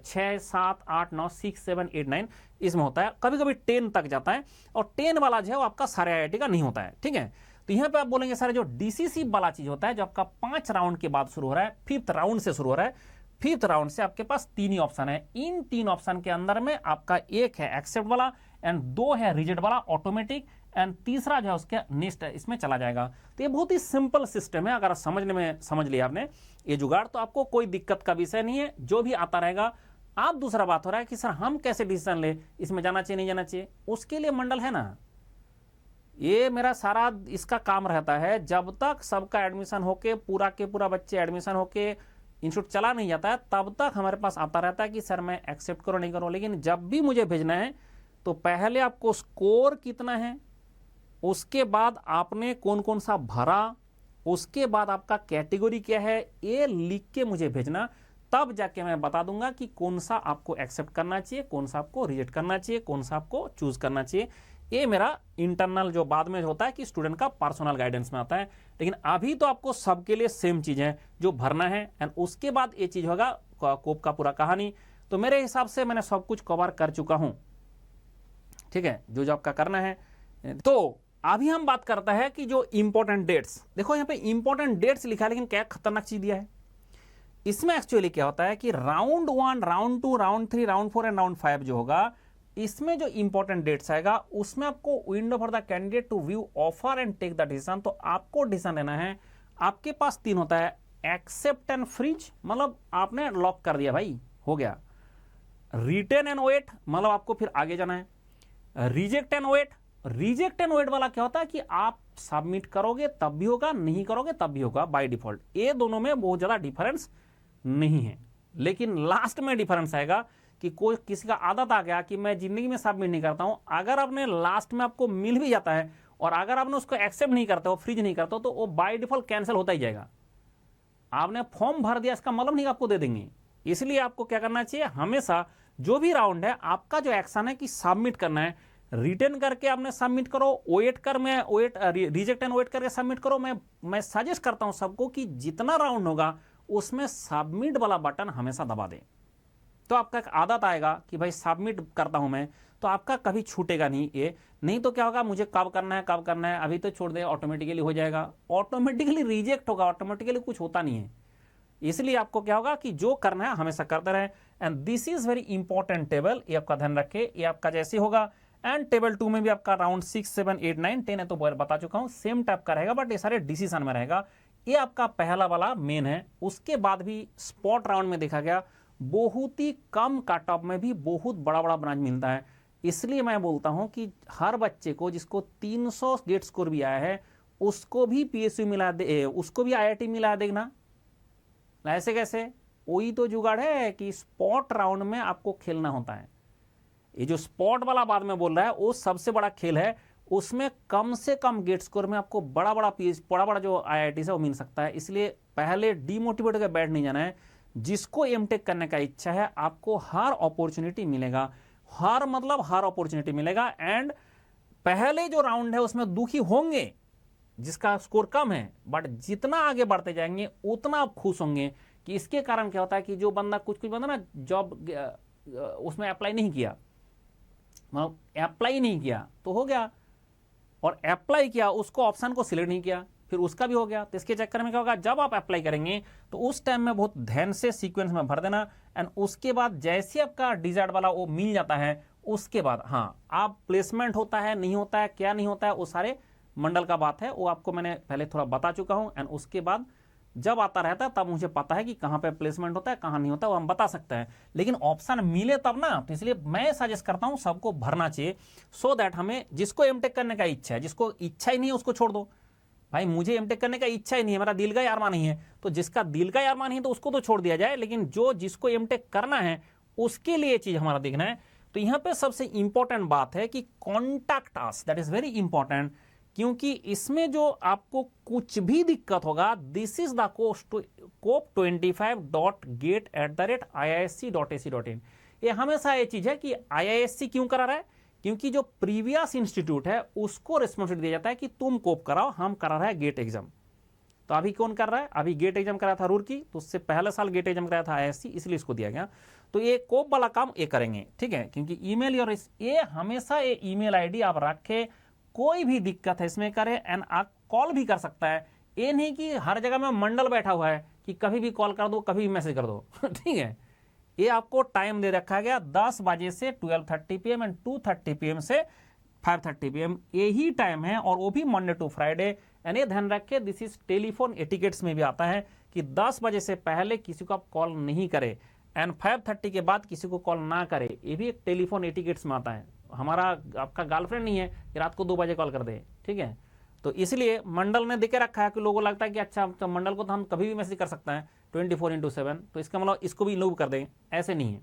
6 7 8 9 6 7 8 9 इसमें होता है, कभी कभी 10 तक जाता है, और 10 वाला जो है वो आपका सारे आईआईटी का नहीं होता है। ठीक है, तो यहां पे आप बोलेंगे सर जो डीसीसी वाला चीज होता है जो आपका 5 राउंड के बाद शुरू हो रहा है, 5th राउंड से शुरू हो रहा है, 5th राउंड से आपके पास 3 ही ऑप्शन है। इन 3 ऑप्शन के अंदर में आपका एक है एक्सेप्ट वाला एंड 2 है रिजेक्ट वाला ऑटोमेटिक, एंड तीसरा जो है उसके नेक्स्ट इसमें चला जाएगा। तो ये बहुत ही सिंपल सिस्टम है, अगर समझने में समझ लिया आपने ये जुगाड़ तो आपको कोई दिक्कत का विषय नहीं है, जो भी आता रहेगा। आप दूसरा बात हो रहा है कि सर हम कैसे डिसीजन ले, इसमें जाना चाहिए नहीं जाना चाहिए, उसके लिए मंडल है ना, ये मेरा सारा इसका काम रहता है। जब तक सबका एडमिशन होके पूरा के पूरा बच्चे एडमिशन होके इंस्टीट्यूट चला नहीं जाता है तब तक हमारे पास आता रहता है कि सर मैं एक्सेप्ट करो नहीं करो, लेकिन जब भी मुझे भेजना है तो पहले आपको स्कोर कितना है, उसके बाद आपने कौन कौन सा भरा, उसके बाद आपका कैटेगरी क्या है ये लिख के मुझे भेजना, तब जाके मैं बता दूंगा कि कौन सा आपको एक्सेप्ट करना चाहिए, कौन सा आपको रिजेक्ट करना चाहिए, कौन सा आपको चूज करना चाहिए। ये मेरा इंटरनल जो बाद में होता है कि स्टूडेंट का पर्सनल गाइडेंस में आता है, लेकिन अभी तो आपको सबके लिए सेम चीज है जो भरना है, एंड उसके बाद ये चीज होगा कोप का पूरा कहानी। तो मेरे हिसाब से मैंने सब कुछ कवर कर चुका हूं, ठीक है, जो जो आपका करना है। तो अभी हम बात करते हैं कि जो इंपॉर्टेंट डेट्स, देखो यहाँ पे इंपॉर्टेंट डेट्स लिखा है, लेकिन क्या खतरनाक चीज दिया है इसमें। एक्चुअली क्या होता है कि round 1, round 2, round 3, round 4 and round 5 जो होगा, इसमें जो इंपॉर्टेंट डेट्स आएगा उसमें आपको window for the candidate to view offer and take the decision. तो आपको डिसीजन लेना है, आपके पास 3 होता है, एक्सेप्ट एंड फ्रीज, मतलब आपने लॉक कर दिया भाई, हो गया। रिटेन एंड वेट, मतलब आपको फिर आगे जाना है। Reject and wait, reject and wait वाला क्या होता है कि आप सबमिट करोगे तब भी होगा, नहीं करोगे तब भी होगा बाय डिफॉल्ट। ये दोनों में बहुत ज्यादा डिफरेंस नहीं है, लेकिन लास्ट में डिफरेंस आएगा कि कोई किसी का आदत आ गया कि मैं जिंदगी में सबमिट नहीं करता हूं, अगर आपने लास्ट में आपको मिल भी जाता है और अगर आपने उसको एक्सेप्ट नहीं करते हो, फ्रीज नहीं करते हो, तो वो बाय डिफॉल्ट कैंसिल होता ही जाएगा। आपने फॉर्म भर दिया इसका मतलब नहीं आपको दे देंगे। इसलिए आपको क्या करना चाहिए, हमेशा जो भी राउंड है आपका जो एक्शन है कि सबमिट करना है, रिटर्न करके आपने सबमिट करो, वेट कर में वेट रिजेक्ट एंड वेट करके सबमिट करो। मैं सजेस्ट करता हूं सबको कि जितना राउंड होगा उसमें सबमिट वाला बटन हमेशा दबा दें, तो आपका एक आदत आएगा कि भाई सबमिट करता हूं मैं, तो आपका कभी छूटेगा नहीं ये। नहीं तो क्या होगा, मुझे कब करना है कब करना है, अभी तो छोड़ दे, ऑटोमेटिकली हो जाएगा, ऑटोमेटिकली रिजेक्ट होगा, ऑटोमेटिकली कुछ होता नहीं है। इसलिए आपको क्या होगा कि जो करना है हमेशा करते रहे। And this is very important table, ये आपका ध्यान रखे, ये आपका जैसे होगा। एंड टेबल 2 में भी आपका राउंड 6, 7, 8, 9, 10 है तो बता चुका हूं, सेम टाइप का रहेगा, बट ये सारे डिसीजन में रहेगा। ये आपका पहला वाला मेन है। उसके बाद भी स्पॉट राउंड में देखा गया बहुत ही कम कट ऑफ में भी बहुत बड़ा बड़ा ब्रांच मिलता है। इसलिए मैं बोलता हूं कि हर बच्चे को जिसको 300 गेट स्कोर भी आया है उसको भी पीएसयू मिला दे, उसको भी आईआईटी मिला देना। ऐसे कैसे, वही तो जुगाड़ है कि स्पॉट राउंड में आपको खेलना होता है। ये जो स्पॉट वाला बाद में बोल रहा है वो सबसे बड़ा खेल है, उसमें कम से कम गेट स्कोर में आपको बड़ा बड़ा जो आईआईटी है वो मिल सकता है। इसलिए पहले डीमोटिवेट होकर बैठ नहीं जाना है। जिसको एमटेक करने का इच्छा है आपको हर अपॉर्चुनिटी मिलेगा, हर अपॉर्चुनिटी मिलेगा। एंड पहले जो राउंड है उसमें दुखी होंगे जिसका स्कोर कम है, बट जितना आगे बढ़ते जाएंगे उतना आप खुश होंगे कि इसके कारण क्या होता है कि जो बंदा कुछ बंदा ना जॉब उसमें अप्लाई नहीं किया, मतलब अप्लाई नहीं किया तो हो गया, और अप्लाई किया उसको ऑप्शन को सिलेक्ट नहीं किया फिर उसका भी हो गया। तो इसके चक्कर में क्या होगा, जब आप अप्लाई करेंगे तो उस टाइम में बहुत ध्यान से सीक्वेंस में भर देना। एंड उसके बाद जैसे आपका डिजायर्ड वाला वो मिल जाता है उसके बाद हाँ आप प्लेसमेंट होता है नहीं होता है क्या नहीं होता है वो सारे मंडल का बात है, वो आपको मैंने पहले थोड़ा बता चुका हूं। एंड उसके बाद जब आता रहता है तब मुझे पता है कि कहां पे प्लेसमेंट होता है कहां नहीं होता है, वो हम बता सकते हैं, लेकिन ऑप्शन मिले तब ना। तो इसलिए मैं सजेस्ट करता हूं सबको भरना चाहिए, सो दैट हमें जिसको एमटेक करने का इच्छा है, जिसको इच्छा ही नहीं है उसको छोड़ दो। भाई मुझे एमटेक करने का इच्छा ही नहीं है, मेरा दिल का अरमान नहीं है, तो जिसका दिल का अरमान नहीं है तो उसको तो छोड़ दिया जाए, लेकिन जिसको एमटेक करना है उसके लिए चीज हमारा देखना है। तो यहां पे सबसे इंपॉर्टेंट बात है कि contact us, that is very important, क्योंकि इसमें जो आपको कुछ भी दिक्कत होगा, दिस इज द cop25.gate@iisc.ac.in। ये हमेशा ये चीज है कि IISc क्यों करा रहा है, क्योंकि जो प्रीवियस इंस्टीट्यूट है उसको रिस्पॉन्सिबिलिटी दिया जाता है कि तुम कोप कराओ, हम करा रहा है गेट एग्जाम। तो अभी कौन कर रहा है, अभी गेट एग्जाम करा था रूरकी, तो उससे पहले साल गेट एग्जाम कराया था IISc, इसलिए इसको दिया गया। तो ये कोप वाला काम ये करेंगे, ठीक है, क्योंकि ईमेल और ये हमेशा ये ईमेल आईडी आप रखे, कोई भी दिक्कत है इसमें करें। एंड आप कॉल भी कर सकता है, ये नहीं कि हर जगह में मंडल बैठा हुआ है कि कभी भी कॉल कर दो कभी भी मैसेज कर दो ठीक है। ये आपको टाइम दे रखा गया 10 बजे से 12:30 PM एंड 2:30 PM से 5:30 PM, यही टाइम है, और वो भी मंडे टू फ्राइडे। एंड ये ध्यान रखे, दिस इज टेलीफोन एटिकेट्स में भी आता है कि 10 बजे से पहले किसी को आप कॉल नहीं करे एंड 5:30 के बाद किसी को कॉल ना करे, ये भी एक टेलीफोन एटिकेट्स में आता है। हमारा आपका गर्लफ्रेंड नहीं है कि रात को 2 बजे कॉल कर दे, ठीक है। तो इसलिए मंडल ने देके रखा है कि लोगों को लगता है कि अच्छा तो मंडल को तो हम कभी भी मैसेज कर सकते हैं 24/7, तो इसका मतलब इसको भी लोग कर दें, ऐसे नहीं है।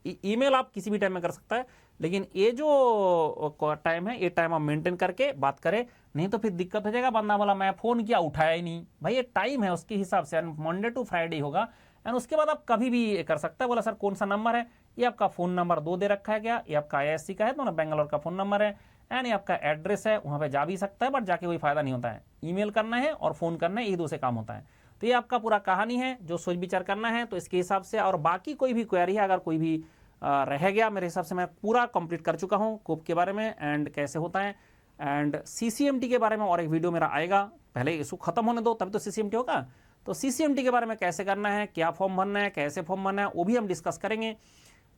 ईमेल आप किसी भी टाइम में कर सकता है, लेकिन ये जो टाइम है ये टाइम आप मेंटेन करके बात करें, नहीं तो फिर दिक्कत हो जाएगा। बंदा बोला मैं फ़ोन किया उठाया ही नहीं, भाई ये टाइम है उसके हिसाब से, मंडे टू फ्राइडे होगा, एंड उसके बाद आप कभी भी कर सकता है। बोला सर कौन सा नंबर है, ये आपका फ़ोन नंबर 2 दे रखा है क्या, ये आपका IISc का है तो ना बेंगलोर का फ़ोन नंबर है, एंड ये आपका एड्रेस है, वहाँ पे जा भी सकता है, बट जाके कोई फायदा नहीं होता है। ईमेल करना है और फ़ोन करना है, यही 2 से काम होता है। तो ये आपका पूरा कहानी है जो सोच विचार करना है, तो इसके हिसाब से। और बाकी कोई भी क्वेरी है, अगर कोई भी रह गया, मेरे हिसाब से मैं पूरा कंप्लीट कर चुका हूँ कोप के बारे में एंड कैसे होता है, एंड CCMT के बारे में और एक वीडियो मेरा आएगा। पहले इशू खत्म होने दो तभी तो CCMT होगा। तो CCMT के बारे में कैसे करना है, क्या फॉर्म भरना है, कैसे फॉर्म भरना है, वो भी हम डिस्कस करेंगे,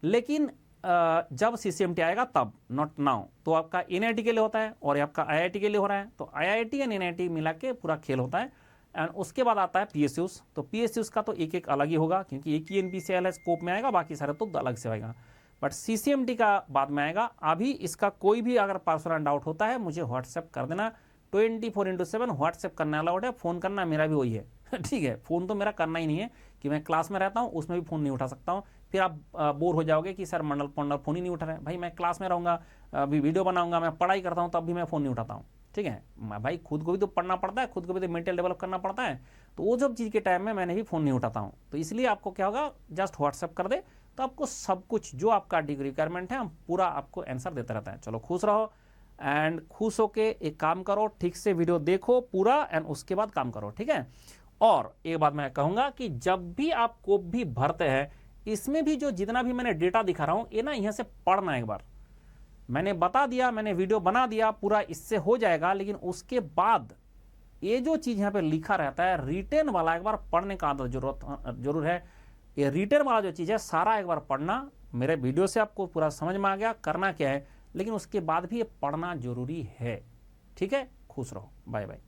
लेकिन जब CCMT आएगा तब, नॉट नाउ। तो आपका NIT के लिए होता है और आपका IIT के लिए हो रहा है, तो IIT एंड NIT मिला के पूरा खेल होता है। एंड उसके बाद आता है PSUs। तो PSUs का तो एक एक अलग ही होगा, क्योंकि एक ही NPCL है, स्कोप में आएगा, बाकी सारे तो अलग से आएगा। बट CCMT का बाद में आएगा। अभी इसका कोई भी अगर पर्सनल डाउट होता है मुझे व्हाट्सएप कर देना, 24/7 व्हाट्सएप करना अलाउड है, फ़ोन करना मेरा भी वही है ठीक है। फ़ोन तो मेरा करना ही नहीं है कि मैं क्लास में रहता हूँ, उसमें भी फ़ोन नहीं उठा सकता हूँ। फिर आप बोर हो जाओगे कि सर मंडल फ़ोन ही नहीं उठा रहे। भाई मैं क्लास में रहूँगा, अभी वीडियो बनाऊँगा, मैं पढ़ाई करता हूँ, तब भी मैं फ़ोन नहीं उठाता हूँ, ठीक है। भाई खुद को भी तो पढ़ना पड़ता है, खुद को भी तो मेंटल डेवलप करना पड़ता है, तो वो सब चीज़ के टाइम में मैंने भी फ़ोन नहीं उठाता हूँ। तो इसलिए आपको क्या होगा, जस्ट व्हाट्सएप कर दे तो आपको सब कुछ जो आपका डिग्री रिक्वायरमेंट है हम पूरा आपको आंसर देता रहता है। चलो खुश रहो, एंड खुश होके एक काम करो, ठीक से वीडियो देखो पूरा, एंड उसके बाद काम करो, ठीक है। और एक बात मैं कहूँगा कि जब भी आप कोप भी भरते हैं, इसमें भी जो जितना भी मैंने डेटा दिखा रहा हूँ, ये ना यहाँ से पढ़ना एक बार। मैंने बता दिया, मैंने वीडियो बना दिया पूरा, इससे हो जाएगा, लेकिन उसके बाद ये जो चीज़ यहाँ पे लिखा रहता है रिटेन वाला, एक बार पढ़ने का आदत जरूर है। ये रिटेन वाला जो चीज़ है सारा एक बार पढ़ना। मेरे वीडियो से आपको पूरा समझ में आ गया करना क्या है, लेकिन उसके बाद भी ये पढ़ना जरूरी है, ठीक है। खुश रहो, बाय बाय।